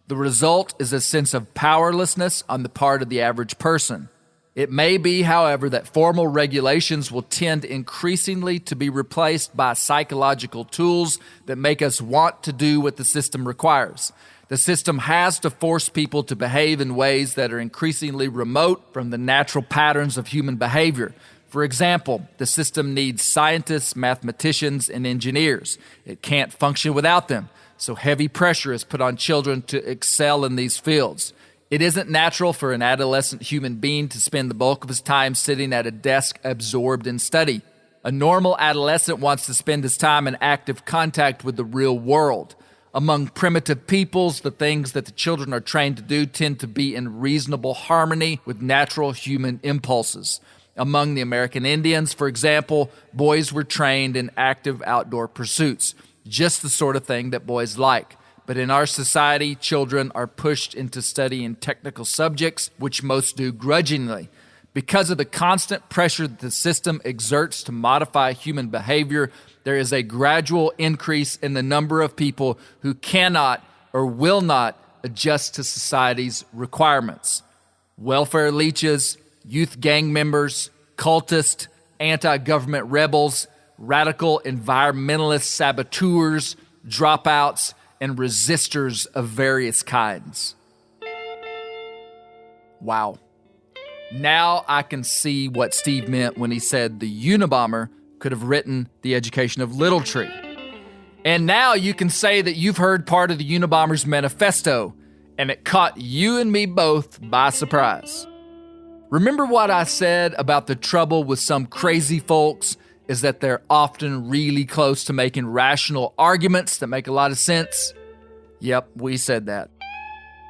[SPEAKER 2] The result is a sense of powerlessness on the part of the average person. It may be, however, that formal regulations will tend increasingly to be replaced by psychological tools that make us want to do what the system requires. The system has to force people to behave in ways that are increasingly remote from the natural patterns of human behavior. For example, the system needs scientists, mathematicians, and engineers. It can't function without them, so heavy pressure is put on children to excel in these fields. It isn't natural for an adolescent human being to spend the bulk of his time sitting at a desk absorbed in study. A normal adolescent wants to spend his time in active contact with the real world. Among primitive peoples, the things that the children are trained to do tend to be in reasonable harmony with natural human impulses. Among the American Indians, for example, boys were trained in active outdoor pursuits, just the sort of thing that boys like. But in our society, children are pushed into studying technical subjects, which most do grudgingly. Because of the constant pressure that the system exerts to modify human behavior, there is a gradual increase in the number of people who cannot or will not adjust to society's requirements. Welfare leeches, youth gang members, cultists, anti-government rebels, radical environmentalist saboteurs, dropouts, and resistors of various kinds. Wow. Now I can see what Steve meant when he said the Unabomber could have written The Education of Little Tree. And now you can say that you've heard part of the Unabomber's manifesto, and it caught you and me both by surprise. Remember what I said about the trouble with some crazy folks is that they're often really close to making rational arguments that make a lot of sense? Yep, we said that.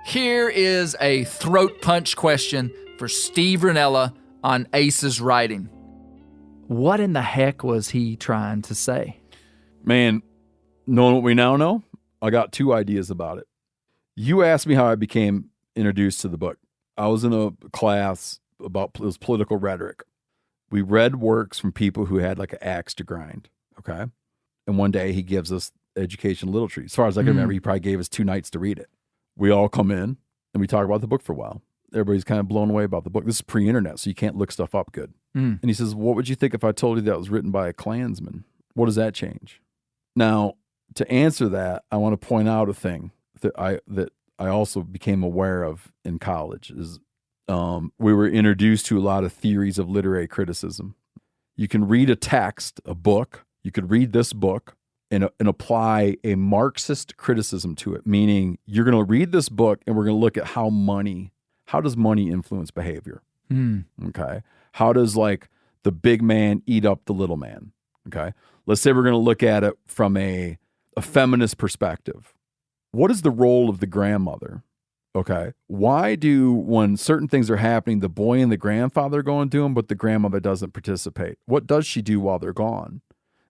[SPEAKER 2] Here is a throat punch question for Steve Rinella on Asa's writing.
[SPEAKER 8] What in the heck was he trying to say?
[SPEAKER 1] Man, knowing what we now know, I got two ideas about it. You asked me how I became introduced to the book. I was in a class about political rhetoric. We read works from people who had like an axe to grind, okay? And one day he gives us education literature. As far as I can remember, he probably gave us 2 nights to read it. We all come in and we talk about the book for a while. Everybody's kind of blown away about the book. This is pre-internet, so you can't look stuff up good. And he says, what would you think if I told you that was written by a Klansman? What does that change? Now, to answer that, I want to point out a thing that I also became aware of in college is we were introduced to a lot of theories of literary criticism. You can read a text, a book. You could read this book and apply a Marxist criticism to it, meaning you're going to read this book and we're going to look at how does money influence behavior? Okay. How does like the big man eat up the little man? Okay. Let's say we're going to look at it from a feminist perspective. What is the role of the grandmother? Okay. Why do, when certain things are happening, the boy and the grandfather go and do them, but the grandmother doesn't participate? What does she do while they're gone?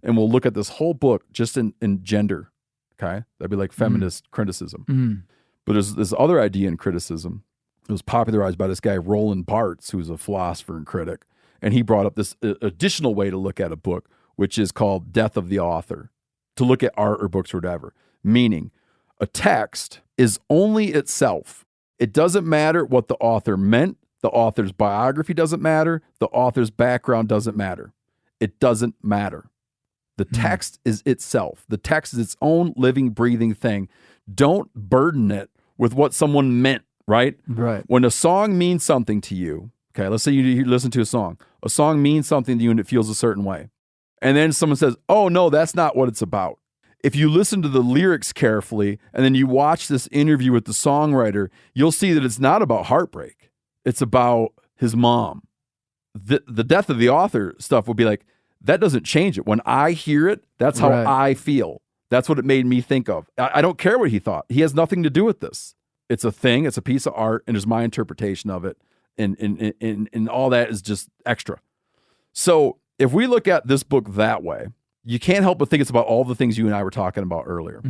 [SPEAKER 1] And we'll look at this whole book just in gender. Okay. That'd be like feminist criticism. But there's this other idea in criticism. It was popularized by this guy, Roland Barthes, who's a philosopher and critic. And he brought up this additional way to look at a book, which is called death of the author, to look at art or books or whatever. Meaning, a text is only itself. It doesn't matter what the author meant. The author's biography doesn't matter. The author's background doesn't matter. It doesn't matter. The text is itself. The text is its own living, breathing thing. Don't burden it with what someone meant. Right?
[SPEAKER 8] Right.
[SPEAKER 1] When a song means something to you, okay, let's say you listen to a song means something to you and it feels a certain way. And then someone says, oh, no, that's not what it's about. If you listen to the lyrics carefully and then you watch this interview with the songwriter, you'll see that it's not about heartbreak. It's about his mom. The death of the author stuff will be like, that doesn't change it. When I hear it, that's how I feel. That's what it made me think of. I don't care what he thought. He has nothing to do with this. It's a thing, it's a piece of art, and it's my interpretation of it, and all that is just extra. So if we look at this book that way, you can't help but think it's about all the things you and I were talking about earlier.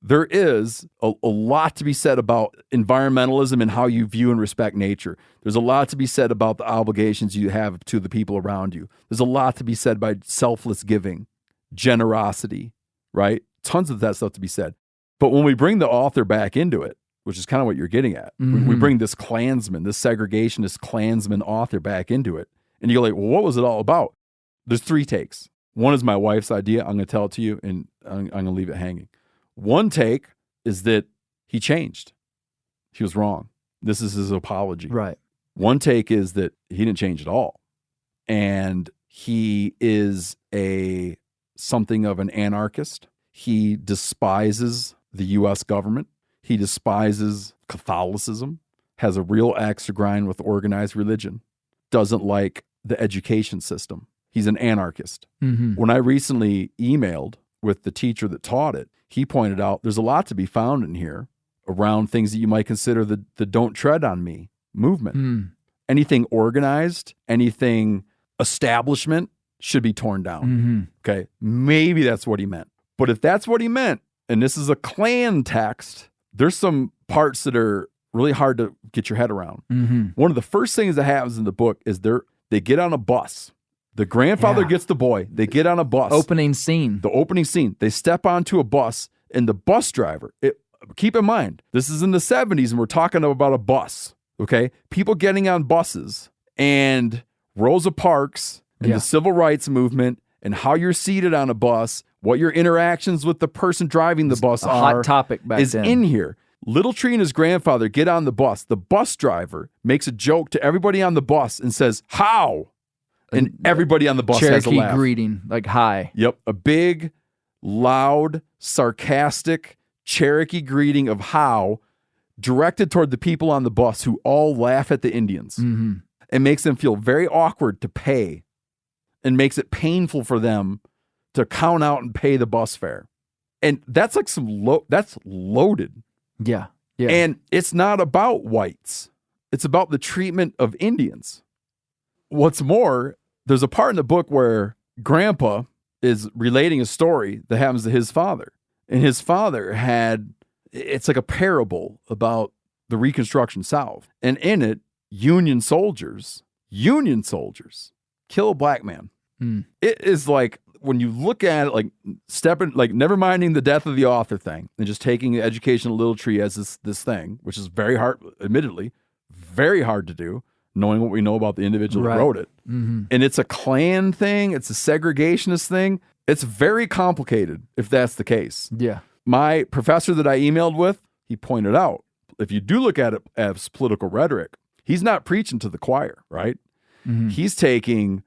[SPEAKER 1] There is a lot to be said about environmentalism and how you view and respect nature. There's a lot to be said about the obligations you have to the people around you. There's a lot to be said by selfless giving, generosity, right? Tons of that stuff to be said. But when we bring the author back into it, which is kind of what you're getting at. We bring this Klansman, this segregationist Klansman author back into it. And you go like, well, what was it all about? There's 3 takes. One is my wife's idea. I'm going to tell it to you, and I'm going to leave it hanging. One take is that he changed. He was wrong. This is his apology.
[SPEAKER 8] Right.
[SPEAKER 1] One take is that he didn't change at all. And he is something of an anarchist. He despises the U.S. government. He despises Catholicism, has a real axe to grind with organized religion, doesn't like the education system. He's an anarchist. When I recently emailed with the teacher that taught it, he pointed out there's a lot to be found in here around things that you might consider the Don't Tread on Me movement. Anything organized, anything establishment should be torn down. Okay, maybe that's what he meant. But if that's what he meant, and this is a Klan text, there's some parts that are really hard to get your head around. One of the first things that happens in the book is they get on a bus. The grandfather gets the boy. They get on a bus.
[SPEAKER 8] Opening scene.
[SPEAKER 1] The opening scene. They step onto a bus, and the bus driver, keep in mind, this is in the 70s, and we're talking about a bus, okay? People getting on buses, and Rosa Parks, and the civil rights movement, and how you're seated on a bus, what your interactions with the person driving the bus
[SPEAKER 8] a
[SPEAKER 1] are,
[SPEAKER 8] hot topic back
[SPEAKER 1] is
[SPEAKER 8] then.
[SPEAKER 1] in here. Little Tree and his grandfather get on the bus. The bus driver makes a joke to everybody on the bus and says, "How?" And everybody on the bus has a laugh.
[SPEAKER 8] Cherokee greeting, like hi.
[SPEAKER 1] Yep, a big, loud, sarcastic Cherokee greeting of how, directed toward the people on the bus who all laugh at the Indians. It makes them feel very awkward to pay, and makes it painful for them to count out and pay the bus fare. And that's like that's loaded.
[SPEAKER 8] Yeah. Yeah.
[SPEAKER 1] And it's not about whites. It's about the treatment of Indians. What's more, there's a part in the book where Grandpa is relating a story that happens to his father. And his father it's like a parable about the Reconstruction South. And in it, Union soldiers kill a black man. It is like, when you look at it, like never minding the death of the author thing and just taking the educational little tree as this thing, which is very hard, admittedly, very hard to do, knowing what we know about the individual who wrote it.
[SPEAKER 8] Mm-hmm.
[SPEAKER 1] And it's a Klan thing. It's a segregationist thing. It's very complicated if that's the case.
[SPEAKER 8] Yeah.
[SPEAKER 1] My professor that I emailed with, he pointed out, if you do look at it as political rhetoric, he's not preaching to the choir, right?
[SPEAKER 8] Mm-hmm.
[SPEAKER 1] He's taking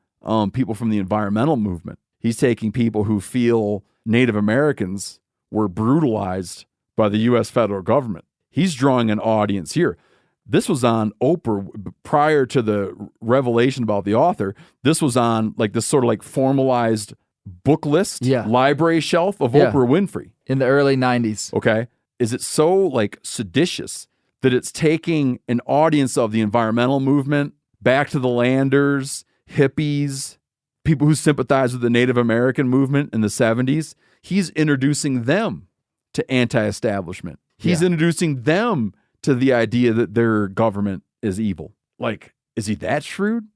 [SPEAKER 1] people from the environmental movement. He's taking people who feel Native Americans were brutalized by the U.S. federal government. He's drawing an audience here. This was on Oprah prior to the revelation about the author. This was on like this sort of like formalized book list, library shelf of Oprah Winfrey.
[SPEAKER 8] In the early 90s.
[SPEAKER 1] Okay. Is it so like seditious that it's taking an audience of the environmental movement, back to the landers, hippies, people who sympathize with the Native American movement in the 70s? He's introducing them to anti-establishment. He's introducing them to the idea that their government is evil. Like, is he that shrewd?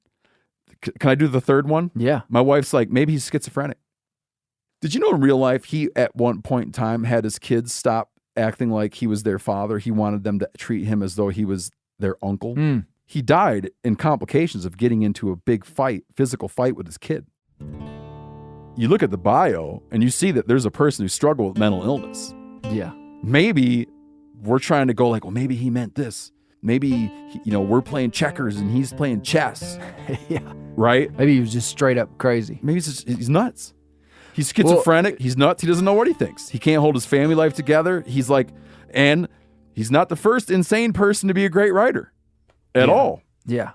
[SPEAKER 1] Can I do the third one?
[SPEAKER 8] Yeah.
[SPEAKER 1] My wife's like, maybe he's schizophrenic. Did you know in real life, he at one point in time had his kids stop acting like he was their father? He wanted them to treat him as though he was their uncle. He died in complications of getting into a big fight, physical fight with his kid. You look at the bio and you see that there's a person who struggled with mental illness.
[SPEAKER 8] Yeah.
[SPEAKER 1] Maybe we're trying to go like, well, maybe he meant this. Maybe, we're playing checkers and he's playing chess.
[SPEAKER 8] Yeah.
[SPEAKER 1] Right?
[SPEAKER 8] Maybe he was just straight up crazy.
[SPEAKER 1] Maybe he's nuts. He's schizophrenic. He's nuts. He doesn't know what he thinks. He can't hold his family life together. He's like, and he's not the first insane person to be a great writer at all.
[SPEAKER 8] Yeah.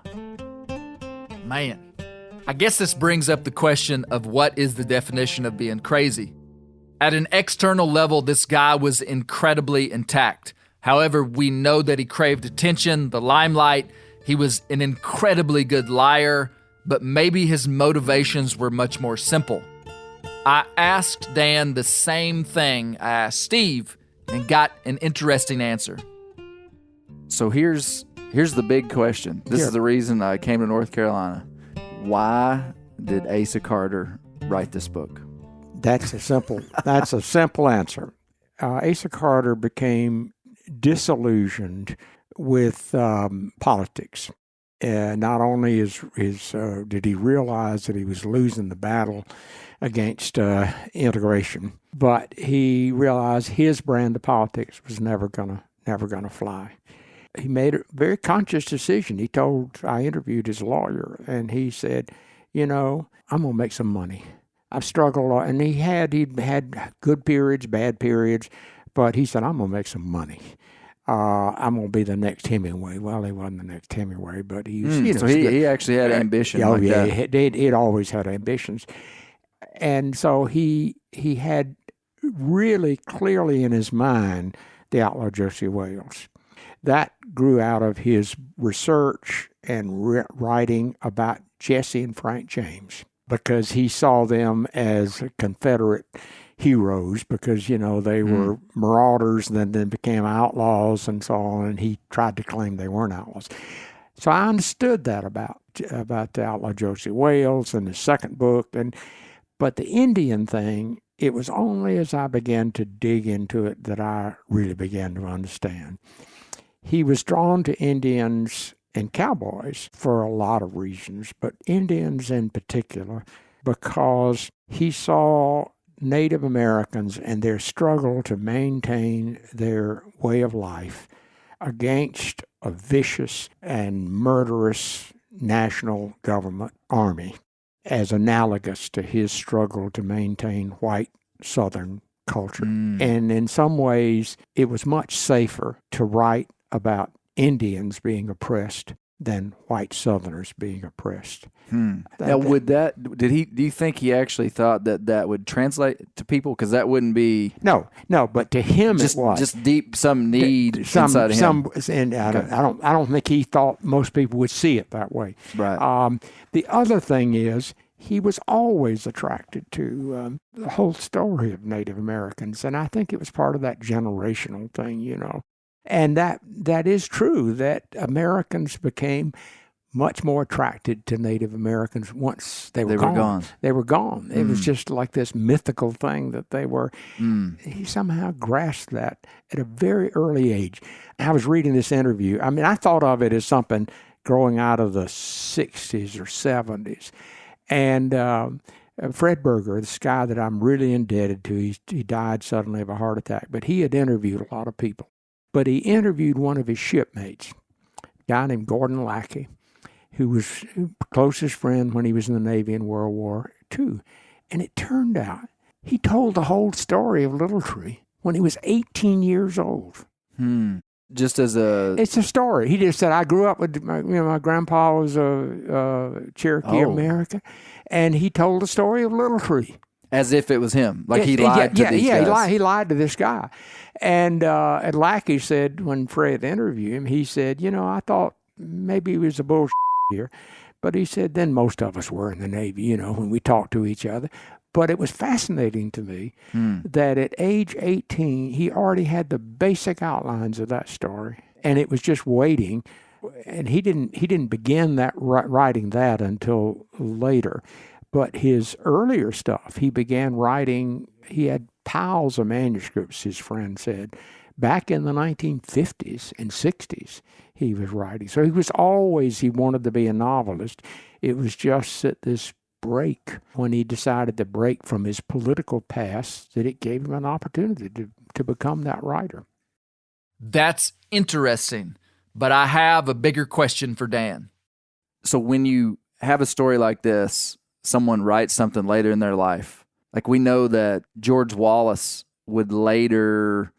[SPEAKER 2] Man, I guess this brings up the question of what is the definition of being crazy. At an external level, this guy was incredibly intact. However, we know that he craved attention, the limelight. He was an incredibly good liar, but maybe his motivations were much more simple. I asked Dan the same thing I asked Steve and got an interesting answer.
[SPEAKER 8] So here's the big question. This is the reason I came to North Carolina. Why did Asa Carter write this book?
[SPEAKER 3] That's a simple answer. Asa Carter became disillusioned with politics. Not only did he realize that he was losing the battle against integration, but he realized his brand of politics was never gonna fly. He made a very conscious decision. I interviewed his lawyer, and he said, I'm gonna make some money. I've struggled, and he'd had good periods, bad periods, but he said, I'm gonna make some money. I'm going to be the next Hemmingway. Well, he wasn't the next Hemingway, but he was,
[SPEAKER 8] So he actually had ambition.
[SPEAKER 3] He'd always had ambitions. And so he had really clearly in his mind the outlaw Josie Wales. That grew out of his research and writing about Jesse and Frank James, because he saw them as Confederate heroes, because they were marauders and then became outlaws and so on, and he tried to claim they weren't outlaws. So I understood that about the outlaw Josie Wales in his second book, but the Indian thing, it was only as I began to dig into it that I really began to understand. He was drawn to Indians and cowboys for a lot of reasons, but Indians in particular, because he saw Native Americans and their struggle to maintain their way of life against a vicious and murderous national government army, as analogous to his struggle to maintain white Southern culture. And in some ways, it was much safer to write about Indians being oppressed than white Southerners being oppressed.
[SPEAKER 8] Now, do you think he actually thought that would translate to people? Because that wouldn't be
[SPEAKER 3] No, but to him it was
[SPEAKER 8] just deep some need inside of him.
[SPEAKER 3] And I don't think he thought most people would see it that way.
[SPEAKER 8] Right.
[SPEAKER 3] The other thing is, he was always attracted to the whole story of Native Americans, and I think it was part of that generational thing, you know. And that is true, that Americans became much more attracted to Native Americans once they were gone. They were gone. It was just like this mythical thing that they were. He somehow grasped that at a very early age. I was reading this interview. I mean, I thought of it as something growing out of the 60s or 70s. And Fred Berger, this guy that I'm really indebted to, he died suddenly of a heart attack, but he had interviewed a lot of people. But he interviewed one of his shipmates, a guy named Gordon Lackey, who was his closest friend when he was in the Navy in World War II. And it turned out he told the whole story of Little Tree when he was 18 years old.
[SPEAKER 8] Just as a...
[SPEAKER 3] It's a story. He just said, I grew up with, my grandpa was a Cherokee American, and he told the story of Little Tree.
[SPEAKER 8] As if it was him. Like he lied to these guys.
[SPEAKER 3] Yeah, he lied to this guy. And Lackey said, when Fred interviewed him, he said, I thought maybe he was a bullshit here. But he said, then most of us were in the Navy, when we talked to each other. But it was fascinating to me that at age 18, he already had the basic outlines of that story. And it was just waiting. And he didn't begin that writing that until later. But his earlier stuff, he began writing, he had piles of manuscripts, his friend said. Back in the 1950s and 60s, he was writing. So he wanted to be a novelist. It was just at this break when he decided to break from his political past that it gave him an opportunity to become that writer.
[SPEAKER 2] That's interesting, but I have a bigger question for Dan.
[SPEAKER 8] So when you have a story like this, someone writes something later in their life, like we know that George Wallace would later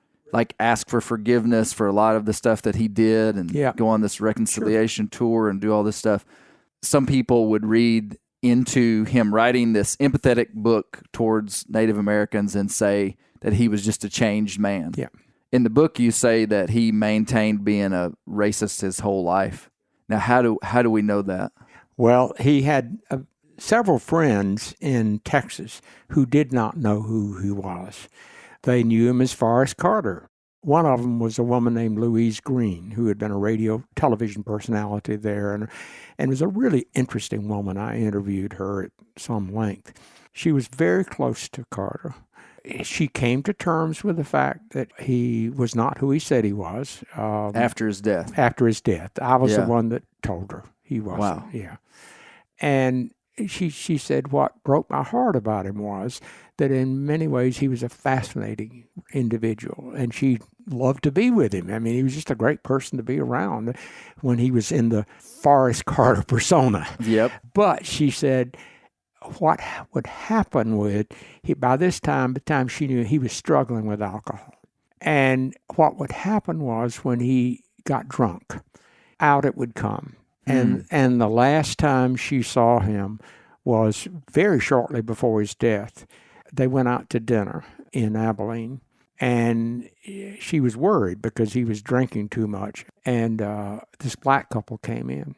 [SPEAKER 8] ask for forgiveness for a lot of the stuff that he did and go on this reconciliation tour and do all this stuff. Some people would read into him writing this empathetic book towards Native Americans and say that he was just a changed man.
[SPEAKER 3] Yeah.
[SPEAKER 8] In the book, you say that he maintained being a racist his whole life. Now, how do we know that?
[SPEAKER 3] Well, he had several friends in Texas who did not know who he was. They knew him as Forrest Carter. One of them was a woman named Louise Green, who had been a radio television personality there, and was a really interesting woman. I interviewed her at some length. She was very close to Carter. She came to terms with the fact that he was not who he said he was.
[SPEAKER 8] After his death.
[SPEAKER 3] After his death. I was the one that told her he wasn't.
[SPEAKER 8] Wow.
[SPEAKER 3] Yeah. And she said what broke my heart about him was that in many ways he was a fascinating individual, and she loved to be with him. I mean, he was just a great person to be around when he was in the Forrest Carter persona.
[SPEAKER 8] Yep.
[SPEAKER 3] But she said what would happen by this time, the time she knew, he was struggling with alcohol. And what would happen was when he got drunk, out it would come. And the last time she saw him was very shortly before his death. They went out to dinner in Abilene, and she was worried because he was drinking too much. And this black couple came in,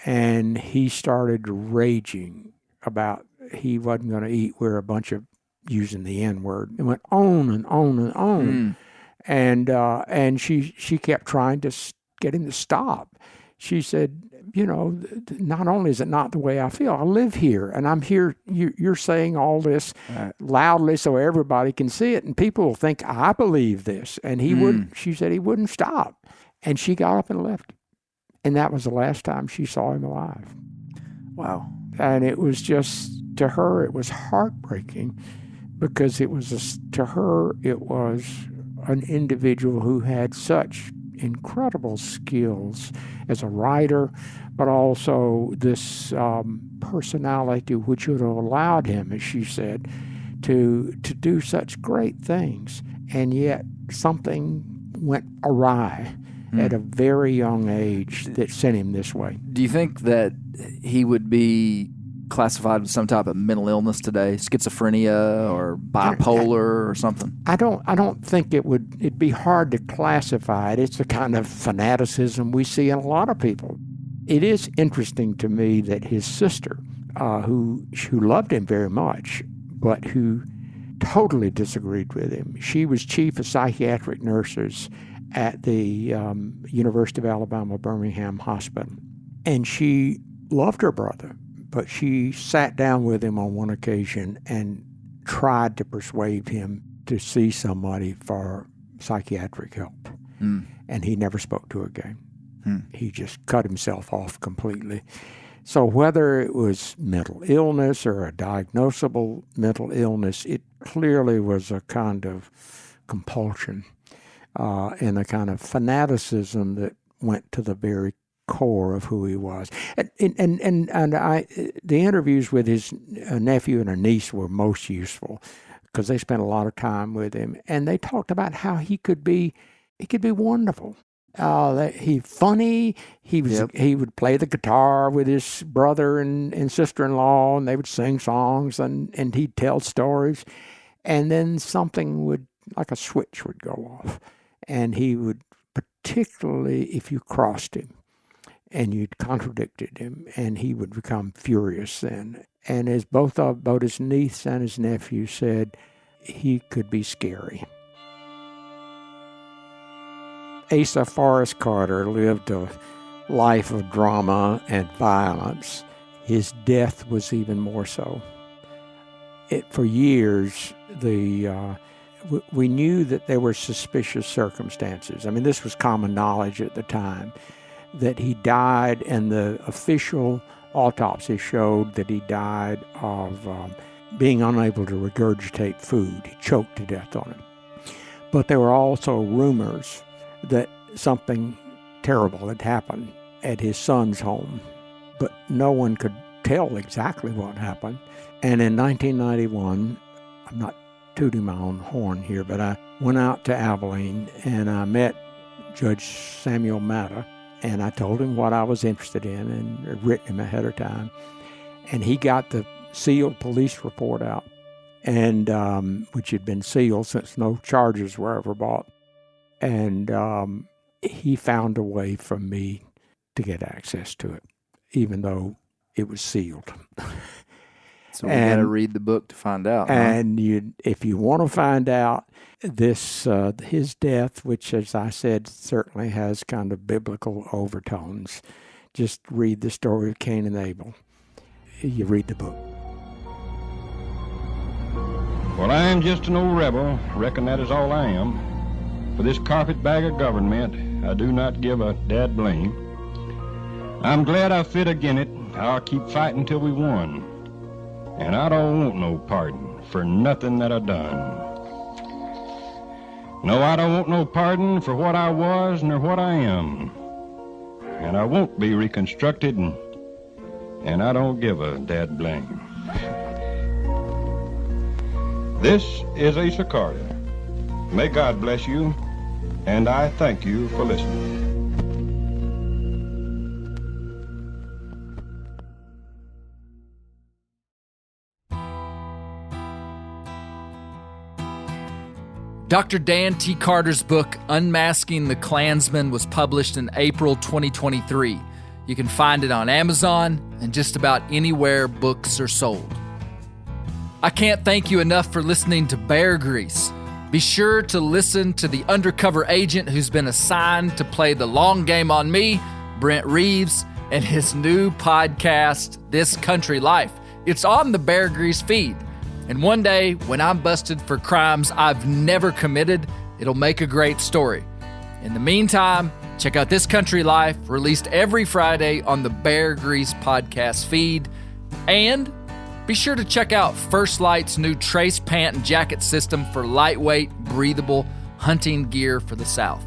[SPEAKER 3] and he started raging about he wasn't going to eat. We're a bunch of using the N-word. It went on and on and on. And she kept trying to get him to stop. She said, not only is it not the way I feel, I live here, and I'm here, you're saying all this loudly so everybody can see it, and people will think I believe this. And he wouldn't, she said he wouldn't stop. And she got up and left. And that was the last time she saw him alive.
[SPEAKER 8] Wow.
[SPEAKER 3] And it was just, to her, it was heartbreaking because to her, it was an individual who had such incredible skills as a writer, but also this personality which would have allowed him, as she said, to do such great things. And yet something went awry, at a very young age that sent him this way.
[SPEAKER 8] Do you think that he would be classified with some type of mental illness today, schizophrenia or bipolar or something?
[SPEAKER 3] I don't think it'd be hard to classify it. It's the kind of fanaticism we see in a lot of people. It is interesting to me that his sister, who loved him very much, but who totally disagreed with him. She was chief of psychiatric nurses at the University of Alabama Birmingham Hospital. And she loved her brother, but she sat down with him on one occasion and tried to persuade him to see somebody for psychiatric help. And he never spoke to her again. He just cut himself off completely. So whether it was mental illness or a diagnosable mental illness, it clearly was a kind of compulsion and a kind of fanaticism that went to the very core of who he was. And the interviews with his nephew and a niece were most useful because they spent a lot of time with him, and they talked about how he could be wonderful. He's funny. He would play the guitar with his brother and sister-in-law, and they would sing songs, and he'd tell stories. And then something would, like a switch would go off. And he would, particularly if you crossed him and you'd contradicted him, and he would become furious then. And as both his niece and his nephew said, he could be scary. Asa Forrest Carter lived a life of drama and violence. His death was even more so. For years, we knew that there were suspicious circumstances. I mean, this was common knowledge at the time, that he died, and the official autopsy showed that he died of being unable to regurgitate food. He choked to death on it. But there were also rumors that something terrible had happened at his son's home, but no one could tell exactly what happened. And in 1991, I'm not tooting my own horn here, but I went out to Abilene and I met Judge Samuel Matta, and I told him what I was interested in and had written him ahead of time. And he got the sealed police report out, and which had been sealed since no charges were ever brought. And he found a way for me to get access to it, even though it was sealed.
[SPEAKER 8] So we got to read the book to find out.
[SPEAKER 3] And if you want to find out his death, which, as I said, certainly has kind of biblical overtones, just read the story of Cain and Abel. You read the book.
[SPEAKER 9] Well, I am just an old rebel. Reckon that is all I am. For this carpetbagger government, I do not give a dad blame. I'm glad I fit again it. I'll keep fighting till we won. And I don't want no pardon for nothing that I done. No, I don't want no pardon for what I was nor what I am. And I won't be reconstructed, and I don't give a dad blame. This is Asa Carter. May God bless you, and I thank you for listening.
[SPEAKER 2] Dr. Dan T. Carter's book, Unmasking the Klansman, was published in April 2023. You can find it on Amazon and just about anywhere books are sold. I can't thank you enough for listening to Bear Grease. Be sure to listen to the undercover agent who's been assigned to play the long game on me, Brent Reeves, and his new podcast, This Country Life. It's on the Bear Grease feed. And one day, when I'm busted for crimes I've never committed, it'll make a great story. In the meantime, check out This Country Life, released every Friday on the Bear Grease podcast feed. And be sure to check out First Light's new Trace pant and jacket system for lightweight, breathable hunting gear for the South.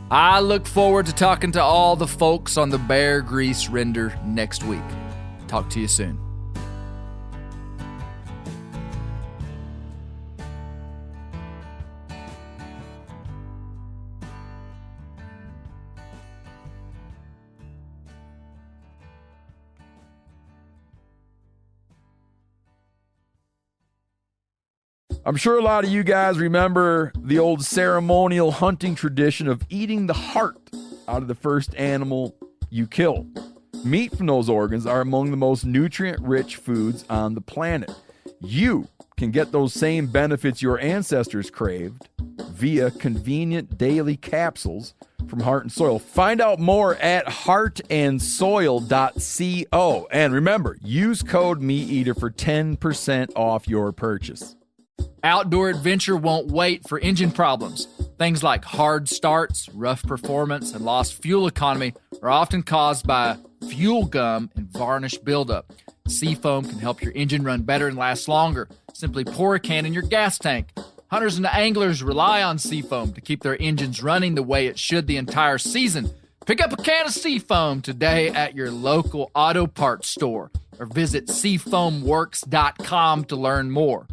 [SPEAKER 2] I look forward to talking to all the folks on the Bear Grease Render next week. Talk to you soon.
[SPEAKER 1] I'm sure a lot of you guys remember the old ceremonial hunting tradition of eating the heart out of the first animal you kill. Meat from those organs are among the most nutrient-rich foods on the planet. You can get those same benefits your ancestors craved via convenient daily capsules from Heart and Soil. Find out more at heartandsoil.co. And remember, use code MeatEater for 10% off your purchase.
[SPEAKER 2] Outdoor adventure won't wait for engine problems. Things like hard starts, rough performance, and lost fuel economy are often caused by fuel gum and varnish buildup. Seafoam can help your engine run better and last longer. Simply pour a can in your gas tank. Hunters and anglers rely on Seafoam to keep their engines running the way it should the entire season. Pick up a can of Seafoam today at your local auto parts store or visit seafoamworks.com to learn more.